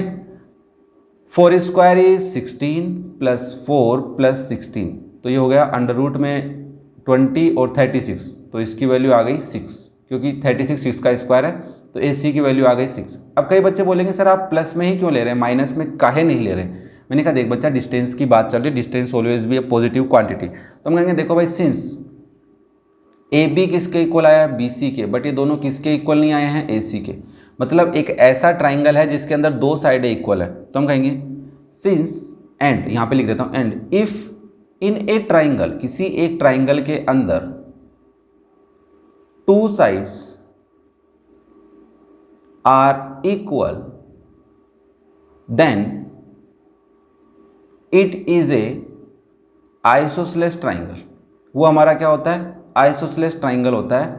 4 square is 16 plus 4 + 16, तो ये हो गया अंडर रूट में 20 और 36, तो इसकी वैल्यू आ गई 6, क्योंकि 36 6 का स्क्वायर है, तो AC की वैल्यू आ गई 6। अब कई बच्चे बोलेंगे सर आप प्लस में ही क्यों ले रहे हैं, माइनस में काहे नहीं ले रहे? मैंने कहा देख बच्चा डिस्टेंस की बात चल रही है, डिस्टेंस ऑलवेज भी है पॉजिटिव क्वांटिटी। तो हम कहेंगे देखो भाई सिंस AB किसके इक्वल आया है BC के, बट ये दोनों किसके इक्वल नहीं आए हैं AC के, मतलब एक ऐसा ट्राइंगल है जिसके अंदर दो साइडें इक्वल है। तो हम कहेंगे सिंस एंड, यहाँ पे लिख देता हूँ and, if in a triangle, किसी एक ट्राइंगल के अंदर 2 sides are equal then it is a isosceles triangle. वो हमारा क्या होता है आइसोसेलेस ट्राइंगल होता है।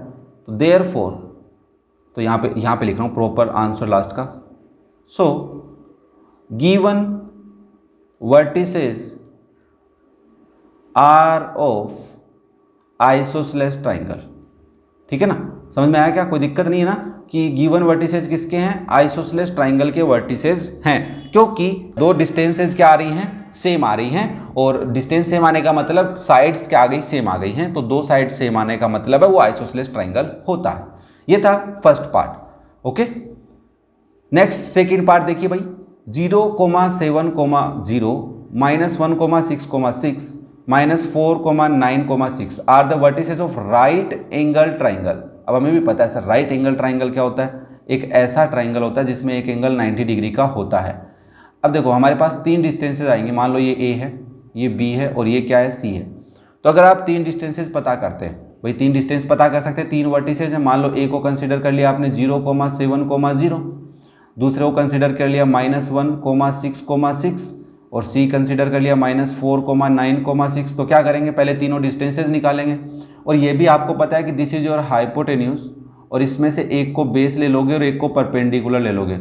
तो देयरफॉर, तो यहाँ पे लिख रहा हूँ प्रॉपर आंसर लास्ट का। So given vertices are of isosceles triangle. ठीक है ना, समझ में आया क्या? कोई दिक्कत नहीं है ना कि गिवन वर्टिसेस किसके हैं आइसोसेलेस ट्राइंगल के वर्टिसेस हैं, क्योंकि दो डिस्टेंसेस क्या आ रही हैं सेम आ रही हैं, और डिस्टेंस सेम आने का मतलब साइड्स क्या आ गई सेम आ गई हैं, तो दो साइड सेम आने का मतलब है वो आइसोसेलेस ट्राइंगल होता है। ये था first part. Okay, next second part देखिए भाई, 0, 7, 0, -1, -6, -4, 9, 6 are the vertices of right angle triangle. अब हमें भी पता है सर राइट एंगल ट्राइंगल क्या होता है, एक ऐसा ट्राइंगल होता है जिसमें एक एंगल 90 डिग्री का होता है। अब देखो हमारे पास 3 डिस्टेंसेज आएंगे, मान लो ये A है, ये B है और ये क्या है C है। तो अगर आप 3 डिस्टेंसेज पता करते हैं, भाई 3 डिस्टेंस पता कर सकते हैं, 3 वर्टिसेज हैं। मान लो A को कंसिडर कर लिया आपने 0, 7, 0, दूसरे को कंसिडर कर लिया -1, 6, 6 और C कंसिडर कर लिया -4, 9, 6। तो क्या करेंगे पहले तीनों डिस्टेंसेज निकालेंगे, और ये भी आपको पता है कि दिस इज योर हाइपोटेन्यूज, और इसमें से एक को बेस ले लोगे और एक को परपेंडिकुलर ले लोगे।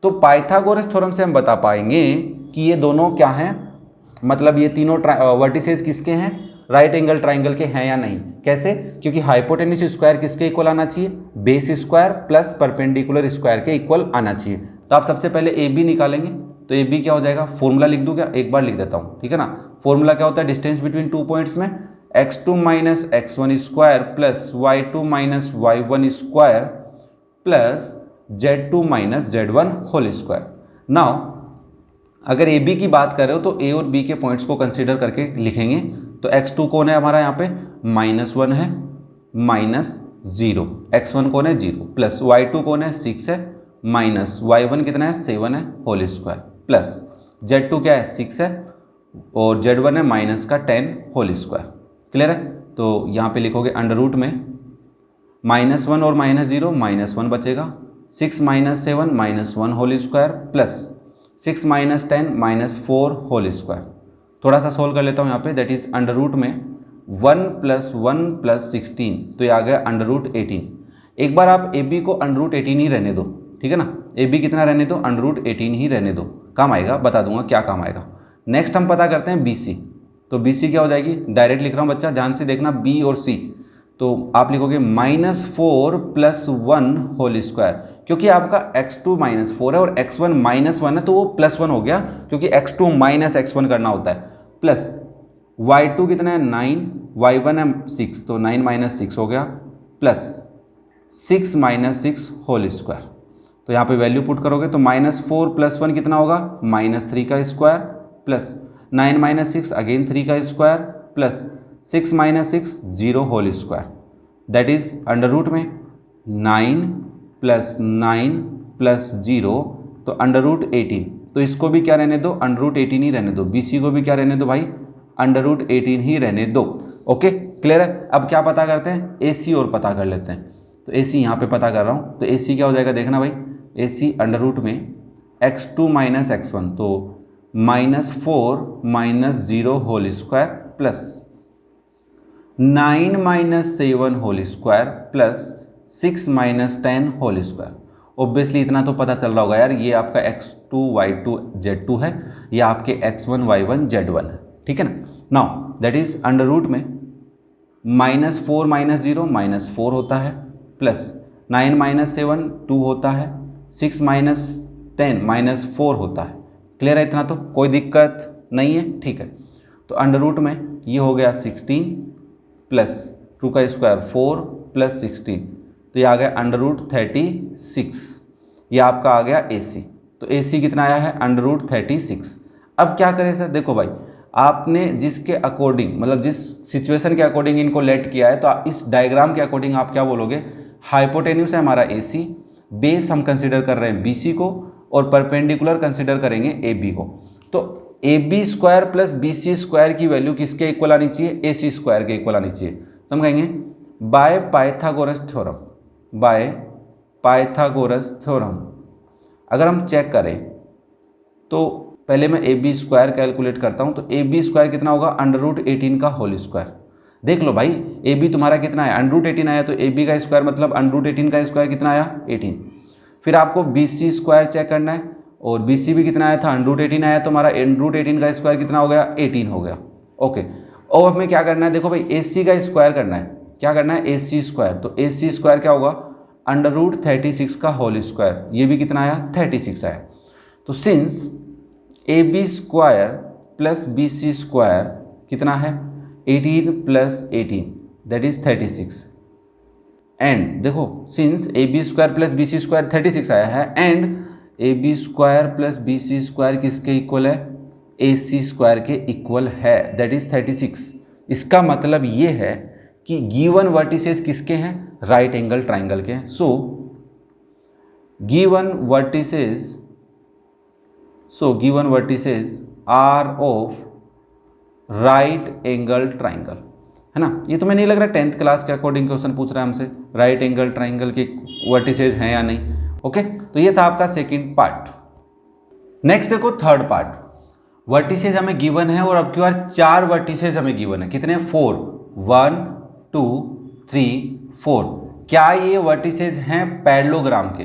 तो पाइथागोरस थ्योरम से हम बता पाएंगे कि ये दोनों क्या हैं, मतलब ये तीनों वर्टिसेस किसके हैं राइट एंगल ट्राइंगल के हैं या नहीं। कैसे? क्योंकि हाइपोटेन्यूज स्क्वायर किसके इक्वल आना चाहिए base square plus perpendicular square के इक्वल आना चाहिए। तो आप सबसे पहले AB निकालेंगे, तो AB क्या हो जाएगा, फॉर्मूला लिख दूँ क्या, एक बार लिख देता हूँ, ठीक है ना। फॉर्मूला क्या होता है डिस्टेंस बिटवीन 2 पॉइंट्स में x2 minus x1 square plus y2 minus y1 square plus z2 minus z1 whole square. Now अगर ए बी की बात कर रहे हो तो ए और बी के पॉइंट्स को कंसीडर करके लिखेंगे। तो x2 कौन है हमारा यहाँ पे -1 है, -0, x1 कौन है 0, प्लस y2 कौन है 6 है, माइनस y1 कितना है 7 है होल स्क्वायर, प्लस z2 क्या है 6 है और z1 है -10 होल स्क्वायर। क्लियर है? तो यहाँ पे लिखोगे अंडर रूट में -1 और -0 -1 बचेगा, 6 - 7 -1 whole square plus 6 - 10 -4 whole square. थोड़ा सा सोल्व कर लेता हूँ यहाँ पे, दैट इज अंडर रूट में 1 + 1 + 16, तो ये आ गया अंडर रूट 18। एक बार आप ए बी को अंडर रूट 18 ही रहने दो, ठीक है ना, ए बी कितना रहने दो अंडर रूट 18 ही रहने दो, काम आएगा, बता दूंगा क्या काम आएगा। नेक्स्ट हम पता करते हैं बी सी। तो बी सी क्या हो जाएगी, डायरेक्ट लिख रहा हूँ बच्चा, ध्यान से देखना बी और सी। तो आप लिखोगे -4 + 1 होल स्क्वायर, क्योंकि आपका x2 -4 है और x1 -1 है तो वो +1 हो गया, क्योंकि x2 - x1 करना होता है, प्लस y2 कितना है 9, y1 है 6 तो 9 - 6 हो गया, प्लस 6 - 6 होल स्क्वायर। तो यहाँ पे वैल्यू पुट करोगे तो -4 + 1 कितना होगा -3 का स्क्वायर, प्लस 9 - 6 अगेन 3 का square, plus 6 - 6 0 whole square. That is under root में 9 + 9 + 0 तो अंडर रूट 18। तो इसको भी क्या रहने दो अंडर रूट 18 ही रहने दो, BC को भी क्या रहने दो भाई अंडर रूट 18 ही रहने दो। ओके क्लियर है? अब क्या पता करते हैं, AC और पता कर लेते हैं। तो AC यहाँ पे पता कर रहा हूँ, तो AC क्या हो जाएगा देखना भाई, AC अंडर रूट में x2 - x1 तो -4 - 0 whole square plus 9 - 7 whole square plus 6 - 10 whole square. Obviously इतना तो पता चल रहा होगा यार, ये आपका x2 y2 z2 है, ये आपके x1 y1 z1 है, ठीक है ना। Now that is under root में -4 - 0 -4 होता है, प्लस 9 - 7 2 होता है, 6 - 10 -4 होता है। क्लियर है? इतना तो कोई दिक्कत नहीं है, ठीक है। तो अंडर रूट में ये हो गया 16 प्लस 2 का स्क्वायर 4 प्लस 16, तो ये आ गया अंडर रूट 36। ये आपका आ गया AC। तो AC कितना आया है अंडर रूट 36। अब क्या करें सर, देखो भाई आपने जिसके अकॉर्डिंग मतलब जिस सिचुएशन के अकॉर्डिंग इनको लेट किया है, तो इस डायग्राम के अकॉर्डिंग आप क्या बोलोगे, हाइपोटेन्यूस है हमारा AC, बेस हम कंसिडर कर रहे हैं BC को और परपेंडिकुलर कंसिडर करेंगे AB को। तो AB square plus BC square की वैल्यू किसके इक्वल आनी चाहिए, AC स्क्वायर के इक्वल आनी चाहिए। तो हम कहेंगे by Pythagoras theorem, by Pythagoras theorem अगर हम चेक करें तो पहले मैं AB स्क्वायर कैलकुलेट करता हूं। तो AB स्क्वायर कितना होगा अंडर रूट 18 का होल स्क्वायर। देख लो भाई AB तुम्हारा कितना है अंडर रूट 18 आया, तो AB का स्क्वायर मतलब अंडर रूट 18 का स्क्वायर कितना आया 18। फिर आपको BC स्क्वायर चेक करना है और BC भी कितना आया था अंडर रूट 18 आया, तो हमारा अंडर रूट 18 का स्क्वायर कितना हो गया 18 हो गया। ओके और हमें क्या करना है, देखो भाई AC का स्क्वायर करना है, क्या करना है AC स्क्वायर। तो AC स्क्वायर क्या होगा अंडर रूट 36 का होल स्क्वायर, ये भी कितना आया 36 आया। तो since AB square plus BC square कितना है 18 + 18 दैट इज 36। एंड देखो since AB square plus BC square 36 आया है and AB square plus BC square किसके इक्वल है AC स्क्वायर के इक्वल है, दैट इज 36। इसका मतलब ये है कि गिवन वर्टिसेस किसके हैं, राइट एंगल ट्राइंगल के हैं। So given vertices are of right angle triangle, है ना। ये तो मैं नहीं लग रहा 10th क्लास के अकॉर्डिंग क्वेश्चन पूछ रहा है हमसे, राइट एंगल ट्राइंगल के वर्टिसेस हैं या नहीं। ओके तो ये था आपका सेकंड पार्ट। नेक्स्ट देखो थर्ड पार्ट, वर्टिसेस हमें गिवन है और अब की बार 4 वर्टिसेस हमें गिवन है, कितने 4 1 2 3 4। क्या ये वर्टिसेस हैं पैरेललोग्राम के।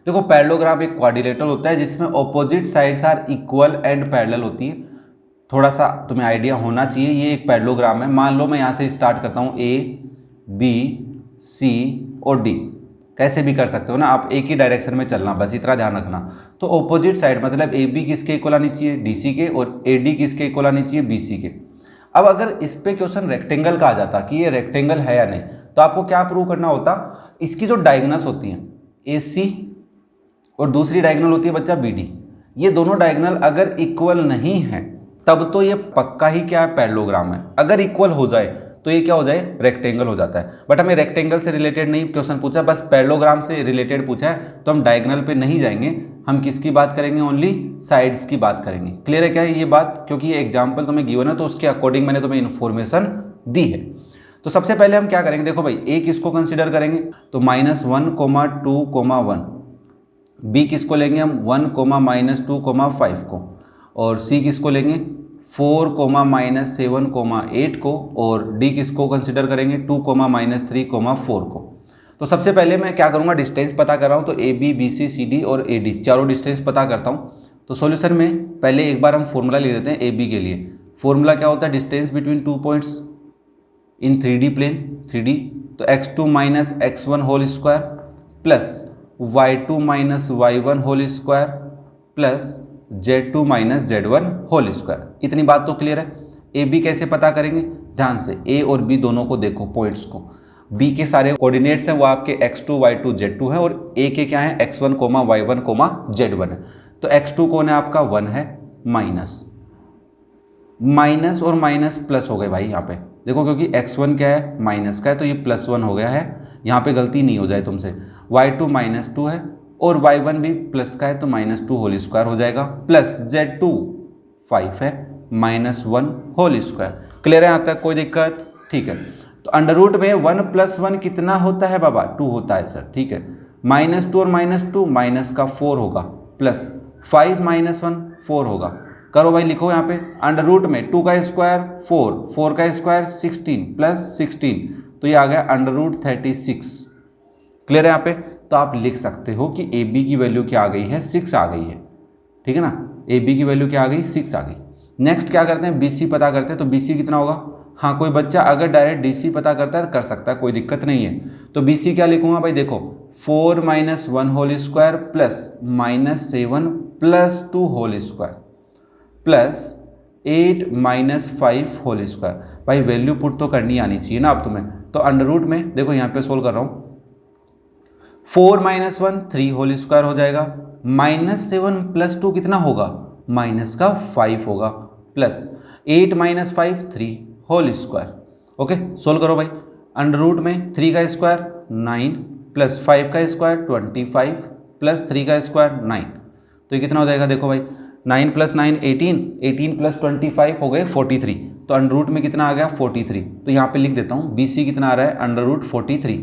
देखो पैरेललोग्राम एक क्वाड्रिलेटरल होता है जिसमें opposite sides are equal and parallel होती है। थोड़ा सा तुम्हें आइडिया होना चाहिए, ये एक पैरेललोग्राम है। मान लो मैं यहाँ से स्टार्ट करता हूँ A B C और D, कैसे भी कर सकते हो ना आप, एक ही डायरेक्शन में चलना, बस इतना ध्यान रखना। तो ऑपोजिट साइड मतलब AB किसके इक्वल आनी चाहिए DC के और AD किसके इक्वल आनी चाहिए BC के। अब अगर इस पे क्वेश्चन रेक्टेंगल का आ जाता कि ये रेक्टेंगल है या नहीं, तो आपको क्या प्रूव करना होता, इसकी जो डायगोनल्स होती हैं AC और दूसरी डायगोनल होती है बच्चा BD, ये दोनों डायगोनल अगर इक्वल नहीं है तब तो ये पक्का ही क्या है, पैरेललोग्राम है। अगर इक्वल हो जाए तो ये क्या हो जाए, रेक्टेंगल हो जाता है। बट हमें रेक्टेंगल से रिलेटेड नहीं क्वेश्चन पूछा, बस पैरेललोग्राम से रिलेटेड पूछा है, तो हम डायगोनल पे नहीं जाएंगे, हम किसकी बात करेंगे, ओनली साइड्स की बात करेंगे। क्लियर है क्या है ये बात, क्योंकि ये एग्जाम्पल तुम्हें गिवन है तो उसके अकॉर्डिंग मैंने तुम्हें इन्फॉर्मेशन दी है। तो सबसे पहले हम क्या करेंगे, देखो भाई A किसको कंसिडर करेंगे, तो -1, 2, 1, B किसको लेंगे हम 1, -2, 5 को, और C किसको लेंगे 4, -7, 8 को, और D किसको कंसिडर करेंगे 2, -3, 4 को। तो सबसे पहले मैं क्या करूँगा, डिस्टेंस पता कर रहा हूँ, तो AB, BC, CD और AD चारों डिस्टेंस पता करता हूँ। तो सॉल्यूशन में पहले एक बार हम फॉर्मूला लिख देते हैं AB के लिए। फॉर्मूला क्या होता है, distance between 2 points in 3D plane, 3D, तो x2 - x1 whole square plus y2 - y1 whole square plus z2 - z1 whole square. इतनी बात तो क्लियर है। AB कैसे पता करेंगे, ध्यान से A और B दोनों को देखो, पॉइंट्स को। B के सारे कोऑर्डिनेट्स हैं वो आपके x2, y2, z2 है, और A के क्या है x1, y1, z1 है। तो x2 कौन है आपका 1 है, माइनस और माइनस प्लस हो गए भाई यहाँ पे देखो, क्योंकि x1 क्या है माइनस का है, तो ये +1 हो गया है, यहाँ पे गलती नहीं हो जाए तुमसे। y2 -2 है और y1 भी प्लस का है, तो -2 होल स्क्वायर हो जाएगा, प्लस z2 5 है, -1 होल स्क्वायर। क्लियर है यहाँ तक, कोई दिक्कत, ठीक है। तो अंडर रूट में 1 + 1 कितना होता है बाबा, 2 होता है सर, ठीक है। -2 और -2 माइनस का 4 होगा, प्लस 5 - 1 4 होगा। करो भाई, लिखो यहाँ पे अंडर रूट में 2 का स्क्वायर 4, 4 का स्क्वायर 16 प्लस 16, तो ये आ गया अंडर रूट 36। क्लियर है यहाँ पे, तो आप लिख सकते हो कि AB की वैल्यू क्या आ गई है, 6 आ गई है, ठीक है ना। AB की वैल्यू क्या आ गई, 6 आ गई। नेक्स्ट क्या करते हैं, BC पता करते हैं, तो BC कितना होगा, हाँ कोई बच्चा अगर डायरेक्ट DC पता करता है तो कर सकता है, कोई दिक्कत नहीं है। तो BC क्या लिखूंगा भाई, देखो 4 - 1 whole square plus -7 + 2 whole square plus 8 - 5 whole square. भाई वैल्यू पुट तो करनी आनी चाहिए ना अब तुम्हें। तो अंडर रूट में देखो यहाँ पे सोल्व कर रहा हूँ, 4 - 1 3 होल स्क्वायर हो जाएगा, -7 + 2 कितना होगा, -5 होगा, plus 8 - 5 3 whole square. Okay, solve करो भाई। अंडर रूट में 3 का स्क्वायर 9 प्लस 5 का स्क्वायर 25 प्लस 3 का स्क्वायर 9, तो ये कितना हो जाएगा, देखो भाई 9 + 9 18, 18 + 25 हो गए 43, तो अंडर रूट में कितना आ गया 43। तो यहाँ पे लिख देता हूँ BC कितना आ रहा है, अंडर रूट 43।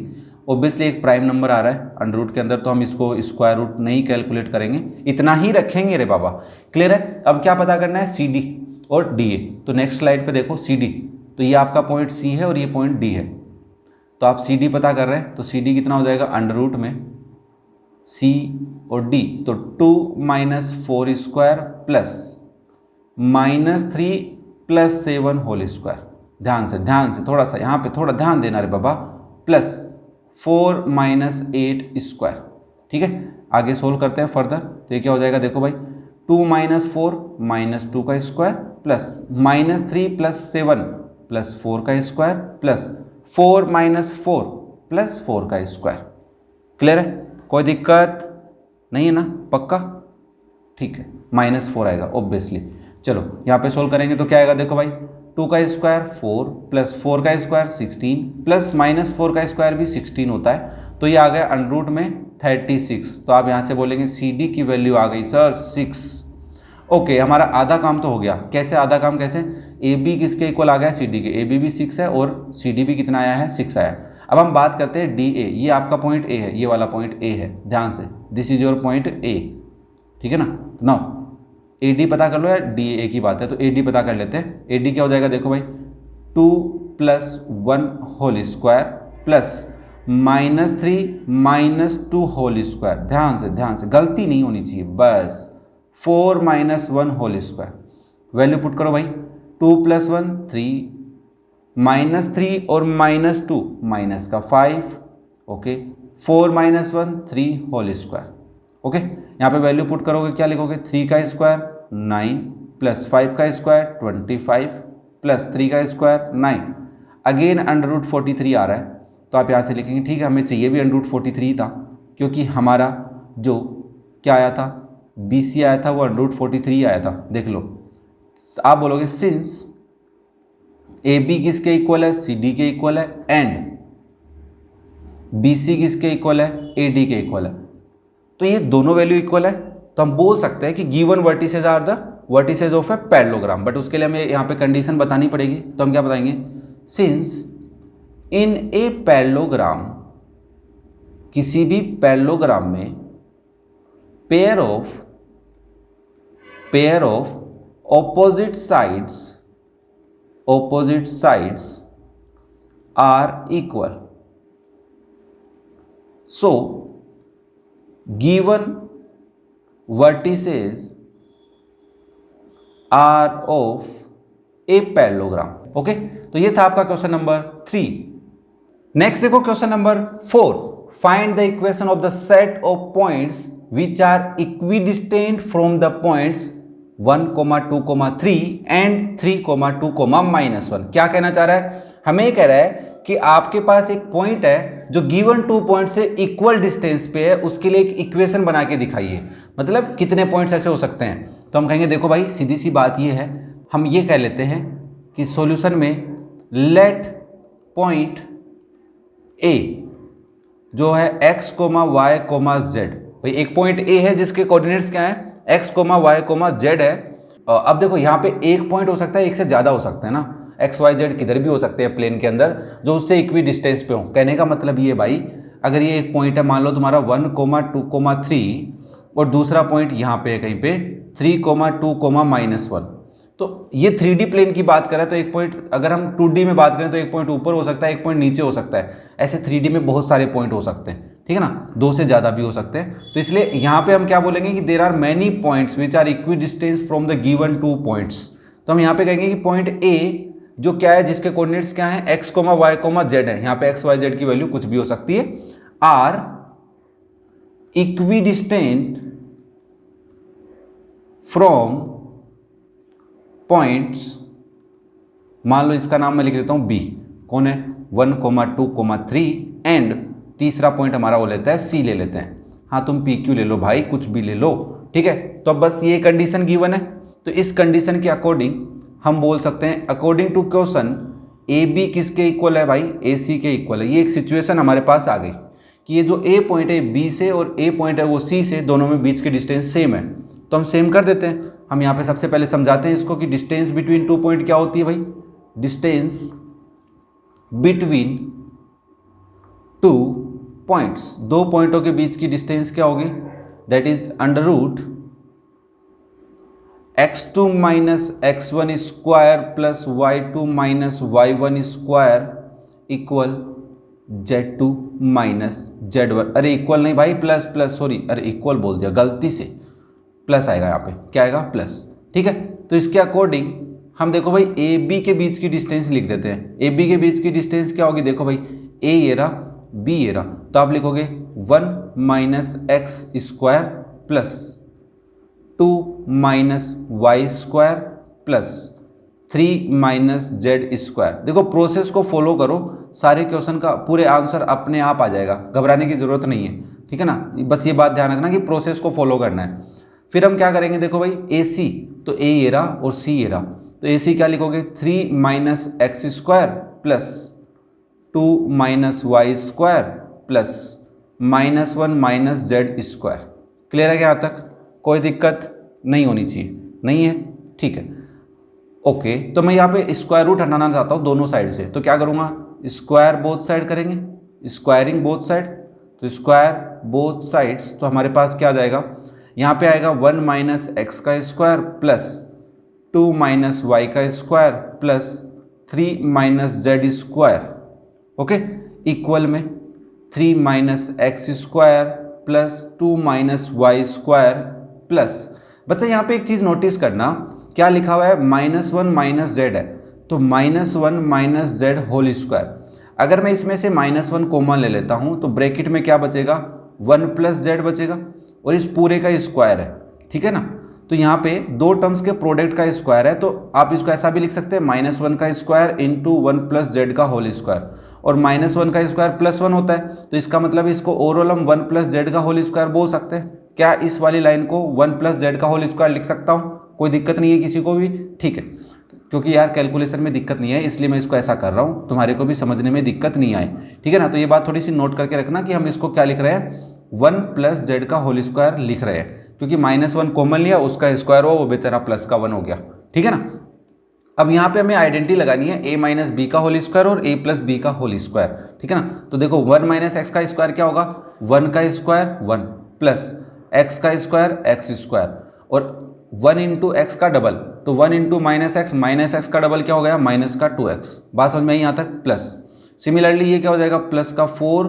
ऑब्वियसली एक प्राइम नंबर आ रहा है अंडर रूट के अंदर, तो हम इसको स्क्वायर रूट नहीं कैलकुलेट करेंगे, इतना ही रखेंगे रे बाबा। क्लियर है। अब क्या पता करना है, CD और DA। तो नेक्स्ट स्लाइड पे देखो CD, तो ये आपका पॉइंट C है और ये पॉइंट D है, तो आप CD पता कर रहे हैं, तो CD कितना हो जाएगा अंडर रूट में C और D, तो 2 - 4 स्क्वायर प्लस -3 + 7 होल स्क्वायर। ध्यान से थोड़ा सा यहाँ पे थोड़ा ध्यान देना रे बाबा, प्लस 4 - 8 स्क्वायर। ठीक है, आगे सोल्व करते हैं फर्दर। तो ये क्या हो जाएगा, देखो भाई 2 - 4 -2 का स्क्वायर प्लस -3 + 7 + 4 का स्क्वायर प्लस 4 - 4 + 4 का स्क्वायर। क्लियर है, कोई दिक्कत नहीं है ना, पक्का, ठीक है। -4 आएगा ऑब्वियसली। चलो यहाँ पे सोल्व करेंगे तो क्या आएगा, देखो भाई 2 का स्क्वायर 4 प्लस 4 का स्क्वायर 16 प्लस -4 का स्क्वायर भी 16 होता है, तो ये आ गया अंडर रूट में 36। तो आप यहाँ से बोलेंगे CD की वैल्यू आ गई सर 6। ओके, हमारा आधा काम तो हो गया। कैसे आधा काम, कैसे, AB किसके इक्वल आ गया, CD के। AB भी 6 है और CD भी कितना आया है, 6 आया है। अब हम बात करते हैं DA, ये आपका पॉइंट A है, ये वाला पॉइंट A है, ध्यान से, this is your point A, ठीक है ना। नाउ AD पता कर लो, या DA की बात है तो AD पता कर लेते हैं। AD क्या हो जाएगा, देखो भाई 2 + 1 whole square plus -3 - 2 whole square. ध्यान से गलती नहीं होनी चाहिए बस, 4 - 1 होल स्क्वायर। वैल्यू पुट करो भाई, 2 + 1 3, -3 और -2 माइनस का 5, ओके, 4 - 1 3 होल स्क्वायर। ओके, यहाँ पे वैल्यू पुट करोगे, क्या लिखोगे, 3 का स्क्वायर 9 प्लस 5 का स्क्वायर 25 प्लस 3 का स्क्वायर 9, अगेन √43 आ रहा है, तो आप यहाँ से लिखेंगे ठीक है, हमें चाहिए भी √43 था, क्योंकि हमारा जो क्या आया था, BC आया था, वो √43 आया था। देख लो, आप बोलोगे सिंस AB किसके इक्वल है, CD के इक्वल है, एंड BC किसके इक्वल है, AD के इक्वल है, तो ये दोनों वैल्यू इक्वल है, तो हम बोल सकते हैं कि given vertices are the vertices of a parallelogram. But उसके लिए हमें यहाँ पे कंडीशन बतानी पड़ेगी, तो हम क्या बताएंगे, सिंस इन ए पैरेललोग्राम, किसी भी पैरेललोग्राम में pair of opposite sides are equal, so given vertices are of a parallelogram. Okay, तो ये था आपका क्वेश्चन नंबर 3। नेक्स्ट देखो question number 4, find the equation of the set of points which are equidistant from the points 1, 2, 3 and 3, 2, -1। क्या कहना चाह रहा है, हमें ये कह रहा है कि आपके पास एक पॉइंट है जो गिवन 2 पॉइंट से इक्वल डिस्टेंस पे है, उसके लिए एक इक्वेशन बना के दिखाइए। मतलब कितने पॉइंट्स ऐसे हो सकते हैं, तो हम कहेंगे देखो भाई सीधी सी बात ये है, हम ये कह लेते हैं कि सॉल्यूशन में लेट पॉइंट A जो है x, y, z, भाई एक पॉइंट A है जिसके कोऑर्डिनेट्स क्या हैं, x, y, z है। अब देखो यहाँ पे एक पॉइंट हो सकता है, एक से ज़्यादा हो सकता है ना, एक्स वाई जेड किधर भी हो सकते हैं प्लेन के अंदर, जो उससे इक्वी डिस्टेंस पे हो। कहने का मतलब ये भाई, अगर ये एक पॉइंट है, मान लो तुम्हारा 1, 2, 3 और दूसरा पॉइंट यहाँ पे है कहीं पे 3, 2, -1, तो ये 3D प्लेन की बात करें तो एक पॉइंट, अगर हम 2D में बात करें तो एक पॉइंट ऊपर हो सकता है, एक पॉइंट नीचे हो सकता है। ऐसे 3D में बहुत सारे पॉइंट हो सकते हैं, ठीक है ना, 2 से ज़्यादा भी हो सकते हैं। तो इसलिए यहाँ पे हम क्या बोलेंगे कि there are many points which are equidistant from the given 2 points. तो हम यहाँ पे कहेंगे कि पॉइंट A जो क्या है, जिसके कोऑर्डिनेट्स क्या हैं, x, y, z है, यहाँ पे x, y, z की वैल्यू कुछ भी हो सकती है, आर इक्विडिस्टेंट फ्रॉम पॉइंट्स, मान लो इसका नाम मैं लिख देता हूं B, कौन है, 1, 2, 3 एंड तीसरा पॉइंट हमारा वो लेता है C ले लेते हैं। हाँ तुम PQ ले लो भाई, कुछ भी ले लो, ठीक है। तो अब बस ये कंडीशन गिवन है, तो इस कंडीशन के अकॉर्डिंग हम बोल सकते हैं अकॉर्डिंग टू क्वेश्चन AB किसके इक्वल है भाई, AC के इक्वल है। ये एक सिचुएशन हमारे पास आ गई कि ये जो A पॉइंट है B से और A पॉइंट है वो C से, दोनों में बीच की डिस्टेंस सेम है, तो हम सेम कर देते हैं। हम यहाँ पे सबसे पहले समझाते हैं इसको कि डिस्टेंस बिटवीन 2 पॉइंट क्या होती है भाई, डिस्टेंस बिटवीन 2 पॉइंट्स, 2 पॉइंटों के बीच की डिस्टेंस क्या होगी, that is √ x2 - x1 square plus y2 - y1 square equal z2 - z1। अरे इक्वल नहीं भाई, प्लस सॉरी, अरे इक्वल बोल दिया गलती से, प्लस आएगा यहाँ पे, क्या आएगा, प्लस, ठीक है। तो इसके अकॉर्डिंग हम देखो भाई AB के बीच की डिस्टेंस लिख देते हैं। AB के बीच की डिस्टेंस क्या होगी, देखो भाई A ये रहा, B ये रहा, तो आप लिखोगे 1 - x square plus 2 - y square plus 3 - z square. देखो प्रोसेस को फॉलो करो, सारे क्वेश्चन का पूरे आंसर अपने आप आ जाएगा, घबराने की जरूरत नहीं है, ठीक है ना। बस ये बात ध्यान रखना कि प्रोसेस को फॉलो करना है। फिर हम क्या करेंगे, देखो भाई AC, तो A ये रहा और C ये रहा, तो AC क्या लिखोगे 3 - x square plus 2 - y square plus -1 - z square. Clear है क्या यहाँ तक, कोई दिक्कत नहीं होनी चाहिए, नहीं है, ठीक है, ओके। तो मैं यहाँ पे स्क्वायर रूट हटाना चाहता हूँ दोनों साइड से, तो क्या करूँगा, स्क्वायर बोथ साइड करेंगे, स्क्वायरिंग बोथ साइड, तो स्क्वायर बोथ साइड्स, तो हमारे पास क्या आ जाएगा, यहाँ पे आएगा 1 - x का स्क्वायर प्लस 2 - y का square plus 3 - z square, okay, equal में 3 - x square plus 2 - y square plus, बच्चा यहाँ पे एक चीज़ नोटिस करना, क्या लिखा हुआ है, -1 - z है, तो -1 - z होल स्क्वायर। अगर मैं इसमें से -1 कॉमन ले लेता हूँ तो ब्रैकेट में क्या बचेगा, 1 + z बचेगा, और इस पूरे का स्क्वायर है, ठीक है ना। तो यहाँ पे दो टर्म्स के प्रोडक्ट का स्क्वायर है, तो आप इसको ऐसा भी लिख सकते हैं -1 का स्क्वायर इंटू 1 + z का होल स्क्वायर, और -1 का स्क्वायर +1 होता है, तो इसका मतलब इसको ओवरऑल हम 1 + z का होल स्क्वायर बोल सकते हैं। क्या इस वाली लाइन को 1 + z का होल स्क्वायर लिख सकता हूँ? कोई दिक्कत नहीं है किसी को भी? ठीक है, क्योंकि यार कैलकुलेशन में दिक्कत नहीं है इसलिए मैं इसको ऐसा कर रहा हूँ, तुम्हारे को भी समझने में दिक्कत नहीं आए, ठीक है ना। तो ये बात थोड़ी सी नोट करके रखना कि हम इसको क्या लिख रहे हैं, 1 + z का होल स्क्वायर लिख रहे हैं, क्योंकि -1 कॉमन लिया, उसका स्क्वायर हुआ, वो बेचारा प्लस का 1 हो गया, ठीक है ना। अब यहाँ पे हमें आइडेंटिटी लगानी है a - b का होल स्क्वायर और a + b का होल स्क्वायर, ठीक है ना। तो देखो 1 - x का स्क्वायर क्या होगा, 1 का स्क्वायर 1 प्लस x का स्क्वायर x स्क्वायर, और 1 × x का डबल, तो 1 × -x का डबल क्या हो गया, -2x। बात समझ में आई यहाँ तक? प्लस सिमिलरली ये क्या हो जाएगा, +4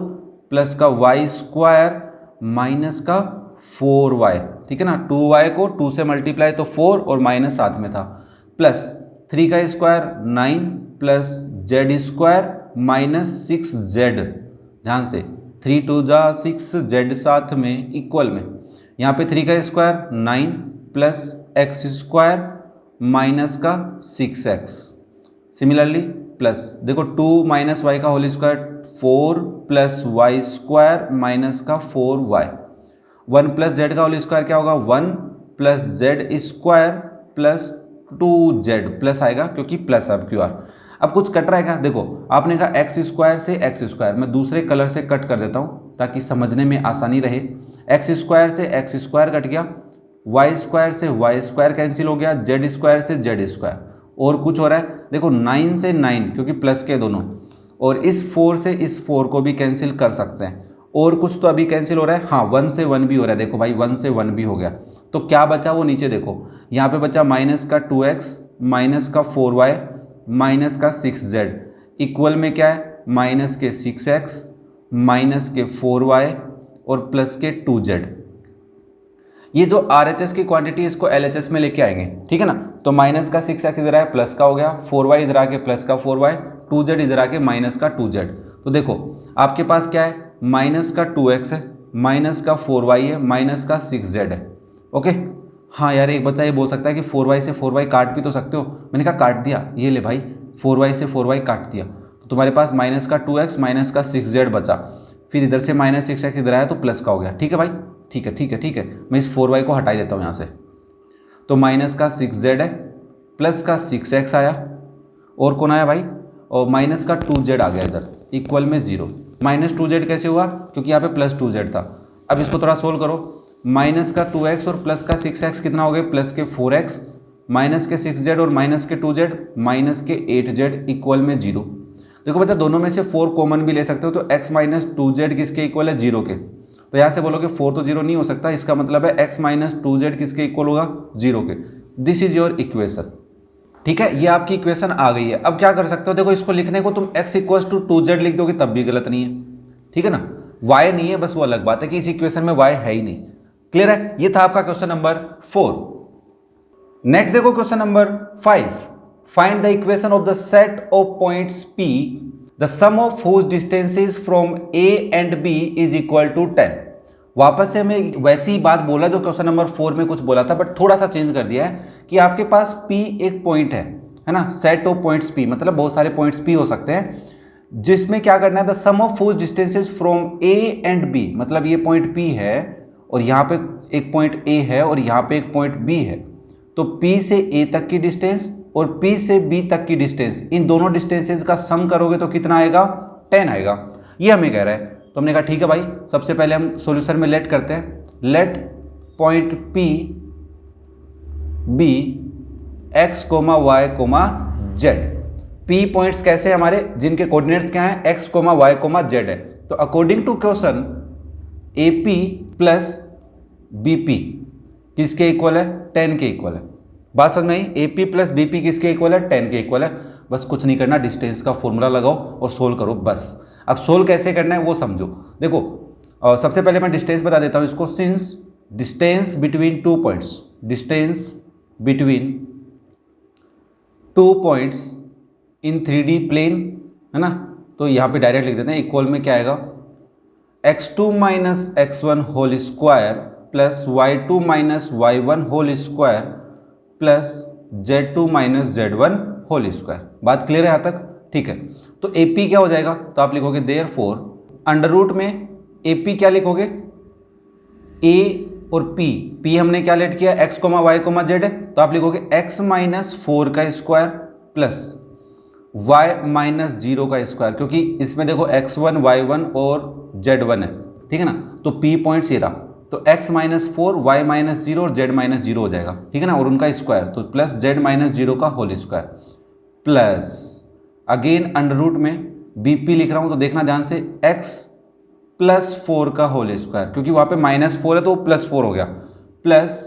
प्लस का y स्क्वायर माइनस का 4y, ठीक है ना। 2y को 2 से मल्टीप्लाई तो 4 और माइनस साथ में था, प्लस 3 का square 9 plus z square -6z, ध्यान से 3 × 2 = 6, z साथ में इक्वल में, यहाँ पे 3 का square 9 plus x square minus का 6x। सिमिलरली प्लस देखो 2 - y का whole square 4 plus y square minus का 4y, 1 + z का होल स्क्वायर क्या होगा, 1 plus z square plus 2z, plus आएगा क्योंकि प्लस अब क्यू आर। अब कुछ कट रहा है क्या, देखो आपने कहा x स्क्वायर से x स्क्वायर, मैं दूसरे कलर से कट कर देता हूँ ताकि समझने में आसानी रहे। x स्क्वायर से x स्क्वायर कट गया, y स्क्वायर से y स्क्वायर कैंसिल हो गया, z स्क्वायर से z स्क्वायर, और कुछ हो रहा है, देखो 9 से 9 क्योंकि प्लस के दोनों, और इस 4 से इस 4 को भी कैंसिल कर सकते हैं, और कुछ तो अभी कैंसिल हो रहा है, हाँ 1 से 1 भी हो रहा है, देखो भाई 1 से 1 भी हो गया, तो क्या बचा वो नीचे देखो, यहाँ पे बचा -2x माइनस का 4y माइनस का 6z, इक्वल में क्या है, -6x माइनस के 4y और प्लस के 2z। ये जो RHS की क्वांटिटी इसको LHS में लेके आएंगे, ठीक है ना। तो माइनस का 6x इधर आया, प्लस का हो गया, 4y इधर आके प्लस का 4y, 2z इधर आके माइनस का 2z। तो देखो आपके पास क्या है, माइनस का 2x है, माइनस का 4y है, माइनस का 6z है, ओके। हाँ यार एक बच्चा ये बोल सकता है कि 4y से 4y काट भी तो सकते हो, मैंने कहा काट दिया, ये ले भाई 4y से 4y काट दिया, तो तुम्हारे पास माइनस का 2x माइनस का 6z बचा, फिर इधर से -6x इधर आया तो प्लस का हो गया, ठीक है भाई, ठीक है ठीक है ठीक है, मैं इस 4y को हटा ही देता हूँ यहाँ से। तो माइनस का 6z है, प्लस का 6x आया, और कौन आया भाई, और माइनस का 2z आ गया इधर, इक्वल में 0। -2z कैसे हुआ, क्योंकि यहाँ पे +2z था। अब इसको थोड़ा सोल्व करो, माइनस का 2x और प्लस का 6x कितना हो गया, प्लस के 4x माइनस के 6z और माइनस के 2z माइनस के 8z इक्वल में 0। देखो बच्चा दोनों में से 4 कॉमन भी ले सकते हो, तो x - 2z किसके इक्वल है, 0 के। तो यहाँ से बोलोगे 4 तो 0 नहीं हो सकता, इसका मतलब है x - 2z किसके इक्वल होगा, 0 के। दिस इज योर इक्वेशन, ठीक है, ये आपकी इक्वेशन आ गई है। अब क्या कर सकते हो, देखो इसको लिखने को तुम x = 2z लिख दोगे तब भी गलत नहीं है, ठीक है ना। y नहीं है, बस वो अलग बात है कि इस इक्वेशन में y है ही नहीं। क्लियर है, ये था आपका क्वेश्चन नंबर 4। नेक्स्ट देखो question number 5, find the equation of the set of points P, the sum of whose distances from A and B is equal to 10। वापस से हमें वैसी ही बात बोला जो क्वेश्चन नंबर 4 में कुछ बोला था, बट थोड़ा सा चेंज कर दिया है कि आपके पास P एक पॉइंट है ना, सेट ऑफ पॉइंट्स P मतलब बहुत सारे पॉइंट्स P हो सकते हैं, जिसमें क्या करना है, the sum of whose distances from A and B, मतलब ये पॉइंट P है और यहाँ पे एक पॉइंट A है और यहाँ पे एक पॉइंट B है, तो P से A तक की डिस्टेंस और P से B तक की डिस्टेंस, इन दोनों डिस्टेंसेस का सम करोगे तो कितना आएगा, 10 आएगा, ये हमें कह रहा है। तो हमने कहा ठीक है भाई, सबसे पहले हम सॉल्यूशन में लेट करते हैं, let point P B x, y, z। P points कैसे हमारे, जिनके कोऑर्डिनेट्स क्या हैं, x, y, z है। तो according to question AP plus BP किसके इक्वल है, 10 के इक्वल है। बात समझ में आई, AP प्लस BP किसके इक्वल है, 10 के इक्वल है। बस कुछ नहीं करना, डिस्टेंस का फॉर्मूला लगाओ और सोल्व करो बस। अब सोल्व कैसे करना है वो समझो। देखो सबसे पहले मैं डिस्टेंस बता देता हूँ इसको, since distance between 2 points, distance between 2 points in 3D plane है ना, तो यहाँ पे डायरेक्ट लिख देते हैं, इक्वल में क्या आएगा, x2 - x1 whole square plus y2 minus y1 whole square plus z2 minus z1 whole square. बात क्लियर है यहाँ तक? ठीक है, तो AP क्या हो जाएगा, तो आप लिखोगे देयरफॉर अंडर रूट में AP क्या लिखोगे, A और P हमने क्या लेट किया, x, y, z है, तो आप लिखोगे x माइनस 4 का स्क्वायर प्लस y माइनस 0 का स्क्वायर, क्योंकि इसमें देखो x1 y1 और z1 है, ठीक है ना, तो P पॉइंट्स ये रहा, तो x माइनस 4 y माइनस 0 और z माइनस 0 हो जाएगा, ठीक है ना, और उनका स्क्वायर, तो प्लस z माइनस 0 का whole square plus again under root में BP लिख रहा हूँ, तो देखना ध्यान से x प्लस 4 का होल स्क्वायर, क्योंकि वहाँ पे माइनस 4 है तो प्लस 4 हो गया, प्लस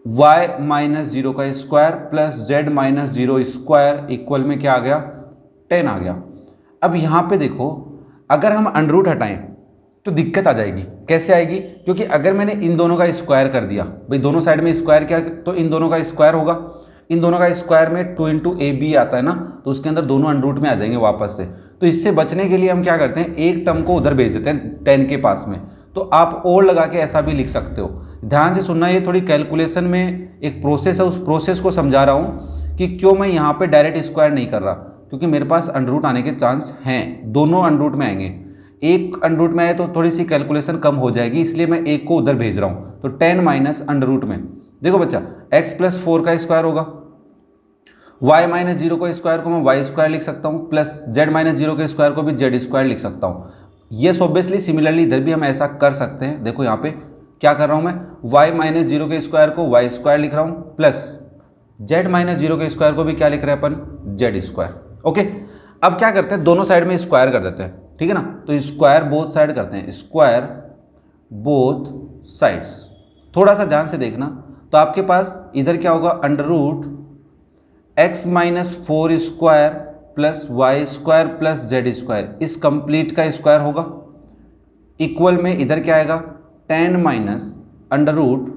y माइनस 0 का square plus z minus 0 square equal में क्या आ गया, 10 आ गया। अब यहाँ पे देखो अगर हम अंडर रूट हटाएं तो दिक्कत आ जाएगी। कैसे आएगी, क्योंकि अगर मैंने इन दोनों का स्क्वायर कर दिया, भाई दोनों साइड में स्क्वायर किया तो इन दोनों का स्क्वायर होगा, इन दोनों का स्क्वायर में 2 इंटू AB आता है ना, तो उसके अंदर दोनों अंडर रूट में आ जाएंगे वापस से। तो इससे बचने के लिए हम क्या करते हैं, एक टर्म को उधर भेज देते हैं 10 के पास में, तो आप और लगा के ऐसा भी लिख सकते हो। ध्यान से सुनना, ये थोड़ी कैलकुलेशन में एक प्रोसेस है, उस प्रोसेस को समझा रहा हूँ कि क्यों मैं यहाँ पे डायरेक्ट स्क्वायर नहीं कर रहा, क्योंकि मेरे पास अंडर रूट आने के चांस हैं, दोनों अंडर रूट में आएंगे। एक अंडर रूट में आए तो थोड़ी सी कैलकुलेशन कम हो जाएगी, इसलिए मैं एक को उधर भेज रहा हूँ। तो 10 माइनस अंडर रूट में देखो बच्चा x प्लस 4 का स्क्वायर होगा, y माइनस 0 का स्क्वायर को मैं वाई स्क्वायर लिख सकता हूँ, प्लस z माइनस 0 के स्क्वायर को भी z स्क्वायर लिख सकता हूँ। ये ऑब्वियसली सिमिलरली इधर भी हम ऐसा कर सकते हैं। देखो यहाँ पे क्या कर रहा हूँ मैं, y माइनस 0 के स्क्वायर को y स्क्वायर लिख रहा हूँ, प्लस z माइनस 0 के स्क्वायर को भी क्या लिख रहे हैं अपन, z स्क्वायर। ओके, अब क्या करते हैं, दोनों साइड में स्क्वायर कर देते हैं, ठीक है ना, तो स्क्वायर बोथ साइड करते हैं, स्क्वायर बोथ साइड्स। थोड़ा सा ध्यान से देखना, तो आपके पास इधर क्या होगा, under root x minus 4 square plus Y square plus Z square, इस कंप्लीट का स्क्वायर होगा, इक्वल में इधर क्या आएगा, 10 minus under root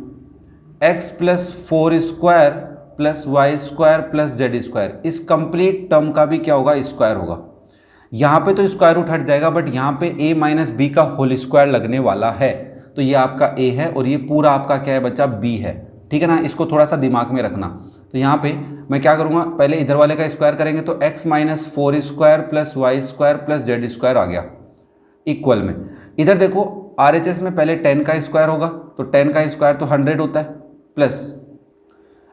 x plus 4 square plus Y square plus Z square, इस कंप्लीट टर्म का भी क्या होगा, स्क्वायर होगा। यहाँ पे तो स्क्वायर रूट हट जाएगा, बट यहाँ पे a माइनस बी का होल स्क्वायर लगने वाला है, तो ये आपका a है और ये पूरा आपका क्या है बच्चा, b है, ठीक है ना, इसको थोड़ा सा दिमाग में रखना। तो यहाँ पे मैं क्या करूँगा, पहले इधर वाले का स्क्वायर करेंगे, तो x minus 4 square plus Y square plus Z square आ गया, इक्वल में इधर देखो RHS में पहले 10 का स्क्वायर होगा, तो 10 का स्क्वायर तो 100 होता है, प्लस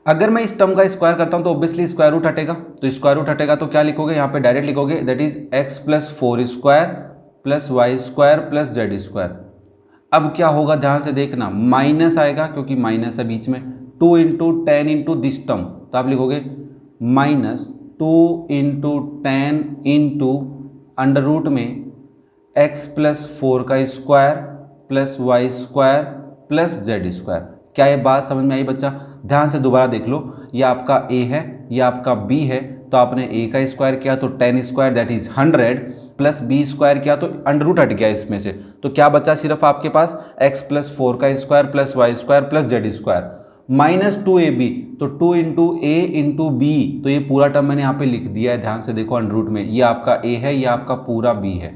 अगर मैं इस टर्म का स्क्वायर करता हूँ तो ऑब्वियसली स्क्वायर रूट हटेगा, तो स्क्वायर रूट हटेगा तो क्या लिखोगे, यहाँ पे डायरेक्ट लिखोगे that is x plus 4 square plus Y square plus Z square. अब क्या होगा, ध्यान से देखना, माइनस आएगा क्योंकि माइनस है बीच में, 2 इंटू 10 इंटू दिस टर्म, तो आप लिखोगे minus 2 into 10 into under root में x प्लस 4 का square plus Y square plus Z square. क्या ये बात समझ में आई बच्चा? ध्यान से दोबारा देख लो, ये आपका a है, ये आपका b है, तो आपने a का स्क्वायर किया तो 10 square that is 100 plus b square किया तो अंडर रूट हट गया इसमें से, तो क्या बचा सिर्फ आपके पास x प्लस 4 का square plus Y square plus Z square minus 2ab, तो 2 इंटू a इंटू बी, तो ये पूरा टर्म मैंने यहाँ पे लिख दिया है, ध्यान से देखो अंडर रूट में, ये आपका a है, ये आपका पूरा b है।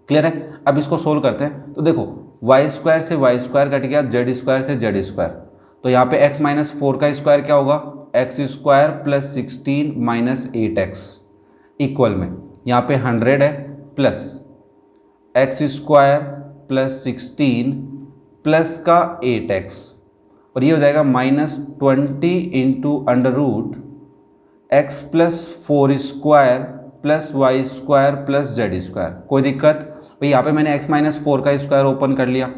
क्लियर है? अब इसको सोल्व करते हैं, तो देखो वाई स्क्वायर से वाई स्क्वायर कट गया, जेड स्क्वायर से जेड स्क्वायर, तो यहाँ पे x माइनस 4 का स्क्वायर क्या होगा, X square plus 16 minus 8x, equal में यहाँ पे 100 है plus X square plus 16 plus का 8x, और ये हो जाएगा minus 20 into under root X plus 4 square plus Y square plus Z square. कोई दिक्कत? भाई यहाँ पे मैंने x माइनस 4 का स्क्वायर ओपन कर लिया,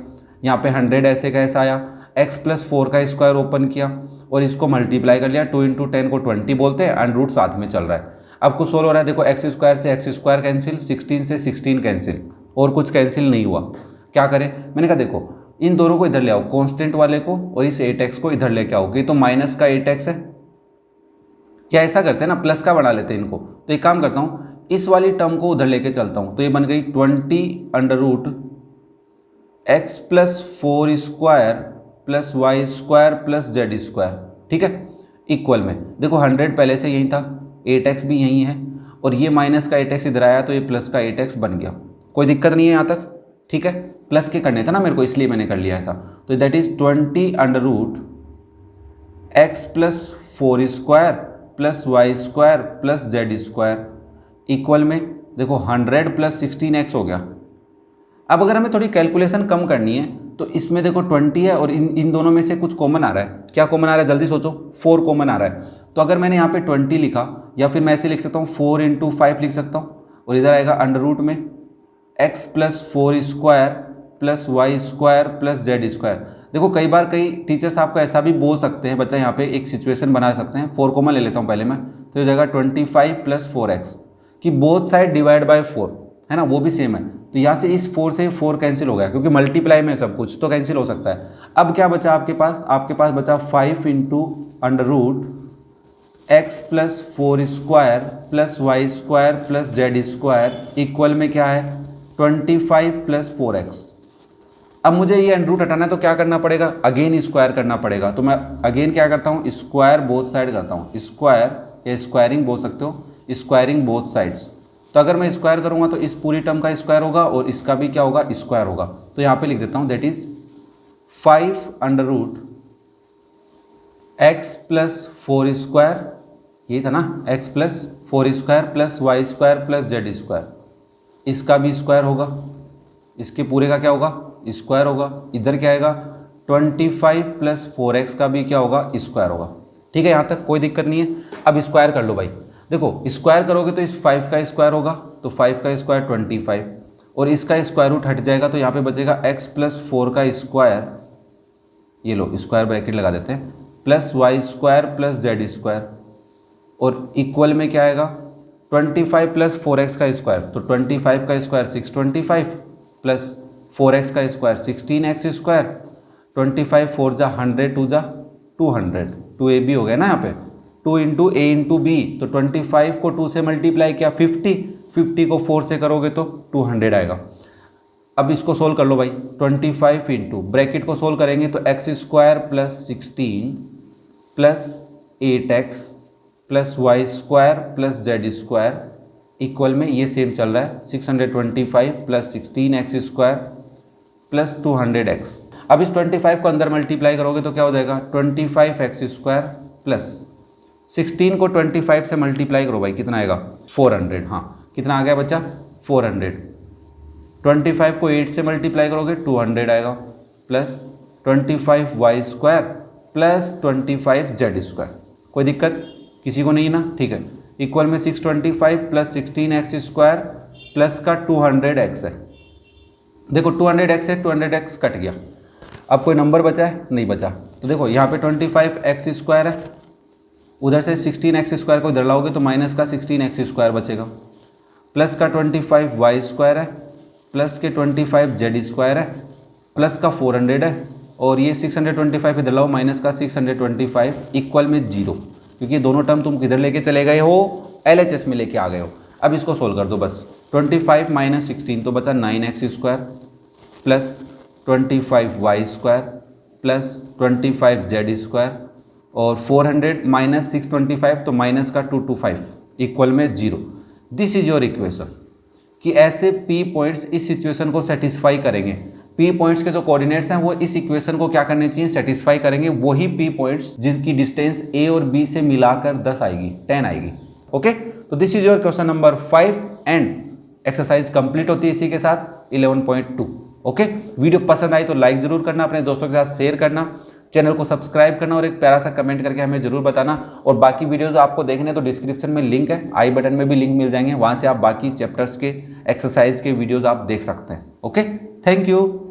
यहाँ पे 100 ऐसे का ऐसा आया, x प्लस 4 का स्क्वायर ओपन किया और इसको मल्टीप्लाई कर लिया, 2 इंटू 10 को 20 बोलते हैं, अंडर रूट साथ में चल रहा है। अब कुछ सोल्व हो रहा है, देखो एक्स स्क्वायर से एक्स स्क्वायर कैंसिल, 16 से 16 कैंसिल, और कुछ कैंसिल नहीं हुआ। क्या करें? मैंने कहा देखो इन दोनों को इधर ले आओ, कांस्टेंट वाले को और इस 8x को इधर लेके आओ, कि तो माइनस का 8x है, क्या ऐसा करते हैं ना, प्लस का बना लेते हैं इनको। तो एक काम करता हूँ, इस वाली टर्म को उधर लेके चलता हूँ, तो ये बन गई 20 under root X plus 4 square plus Y square plus Z square, ठीक है, इक्वल में देखो 100 पहले से यही था, 8x भी यही है, और ये माइनस का 8x इधर आया तो ये प्लस का 8x बन गया। कोई दिक्कत नहीं है यहाँ तक? ठीक है, प्लस के करने थे ना मेरे को, इसलिए मैंने कर लिया ऐसा। तो that is 20 under root X plus 4 square plus Y square plus Z square equal में देखो 100 प्लस 16x हो गया। अब अगर हमें थोड़ी कैलकुलेशन कम करनी है तो इसमें देखो 20 है और इन दोनों में से कुछ कॉमन आ रहा है। क्या कॉमन आ रहा है जल्दी सोचो, 4 कॉमन आ रहा है। तो अगर मैंने यहाँ पे 20 लिखा या फिर मैं ऐसे लिख सकता हूँ 4 × 5 लिख सकता हूँ, और इधर आएगा अंडर रूट में x plus 4 square plus Y square plus Z square. देखो कई बार कई टीचर्स आपको ऐसा भी बोल सकते हैं, बच्चा यहाँ पे एक सिचुएशन बना सकते हैं। 4 कॉमन ले लेता हूँ पहले मैं, तो हो जाएगा 25 प्लस 4x कि बोथ साइड डिवाइड बाय 4 है ना, वो भी सेम है। तो यहाँ से इस 4 से 4 कैंसिल हो गया क्योंकि मल्टीप्लाई में सब कुछ, तो कैंसिल हो सकता है। अब क्या बचा आपके पास, आपके पास बचा 5 × under root X plus 4 square plus Y square plus Z square equal में क्या है 25 प्लस 4x। अब मुझे ये अंडर रूट हटाना है तो क्या करना पड़ेगा, अगेन स्क्वायर करना पड़ेगा। तो मैं अगेन क्या करता हूँ, स्क्वायर बोथ साइड करता हूँ, स्क्वायर या स्क्वायरिंग बोल सकते हो, स्क्वायरिंग बोथ साइड्स। तो अगर मैं स्क्वायर करूँगा तो इस पूरी टर्म का स्क्वायर होगा और इसका भी क्या होगा, स्क्वायर होगा। तो यहाँ पे लिख देता हूँ that is 5 under root X plus 4 square, ये था ना X plus 4 square plus Y square plus Z square, इसका भी स्क्वायर होगा, इसके पूरे का क्या होगा, स्क्वायर होगा। इधर क्या आएगा 25 प्लस 4x का भी क्या होगा, स्क्वायर होगा। ठीक है, यहाँ तक कोई दिक्कत नहीं है। अब स्क्वायर कर लो भाई, देखो स्क्वायर करोगे तो इस 5 का स्क्वायर होगा, तो 5 का स्क्वायर 25 और इसका स्क्वायर रूट हट जाएगा तो यहाँ पे बचेगा x प्लस 4 का स्क्वायर, ये लो स्क्वायर ब्रैकेट लगा देते हैं, plus Y square plus Z square और इक्वल में क्या आएगा 25 प्लस 4x का स्क्वायर, तो 25 का स्क्वायर 625 प्लस 4x का स्क्वायर 16x स्क्वायर, 25 4 जा 100 2 जा 200, 2ab हो गया ना यहाँ पे, 2 × a × b। तो 25 को 2 से मल्टीप्लाई किया 50, 50 को 4 से करोगे तो 200 आएगा। अब इसको सोल्व कर लो भाई, 25 इंटू ब्रैकेट को सोल्व करेंगे तो X square plus 16 plus 8x plus Y square plus Z square equal में ये सेम चल रहा है 625 plus 16x square plus 200x। अब इस 25 को अंदर मल्टीप्लाई करोगे तो क्या हो जाएगा 25x स्क्वायर प्लस 16 को 25 से मल्टीप्लाई करो भाई, कितना आएगा 400। हाँ कितना आ गया बच्चा 400। 25 को 8 से मल्टीप्लाई करोगे 200 आएगा, plus 25 Y square plus 25 Z square. कोई दिक्कत किसी को नहीं ना, ठीक है। इक्वल में 625 प्लस 16x स्क्वायर प्लस का 200x है। देखो 200x है, 200x कट गया। अब कोई नंबर बचा है, नहीं बचा। तो देखो यहाँ पे 25x स्क्वायर है, उधर से 16x स्क्वायर को इधर लाओगे तो माइनस का 16x स्क्वायर बचेगा, प्लस का 25 वाई स्क्वायर है, प्लस के 25 जेड स्क्वायर है, प्लस का 400 है और ये 625 इधर लाओ माइनस का 625 इक्वल में 0, क्योंकि ये दोनों टर्म तुम किधर लेके चले गए हो, LHS में लेके आ गए हो। अब इसको सोल्व कर दो बस, 25 माइनस 16 तो बचा 9x square plus 25 Y square plus 25 Z square और 400 माइनस 625 तो माइनस का 225 इक्वल में 0। दिस इज योर इक्वेशन कि ऐसे P पॉइंट्स इस सिचुएशन को सेटिस्फाई करेंगे। P पॉइंट्स के जो कोऑर्डिनेट्स हैं वो इस इक्वेशन को क्या करने चाहिए, सेटिस्फाई करेंगे। वही P पॉइंट्स जिनकी डिस्टेंस A और B से मिलाकर 10 आएगी, 10 आएगी। ओके, तो this is your question number 5 and exercise complete होती है इसी के साथ 11.2। ओके, वीडियो पसंद आई तो लाइक जरूर करना, अपने दोस्तों के साथ शेयर करना, चैनल को सब्सक्राइब करना और एक प्यारा सा कमेंट करके हमें जरूर बताना। और बाकी वीडियोस आपको देखने तो डिस्क्रिप्शन में लिंक है, आई बटन में भी लिंक मिल जाएंगे, वहां से आप बाकी चैप्टर्स के एक्सरसाइज के वीडियोस आप देख सकते हैं। Okay, thank you.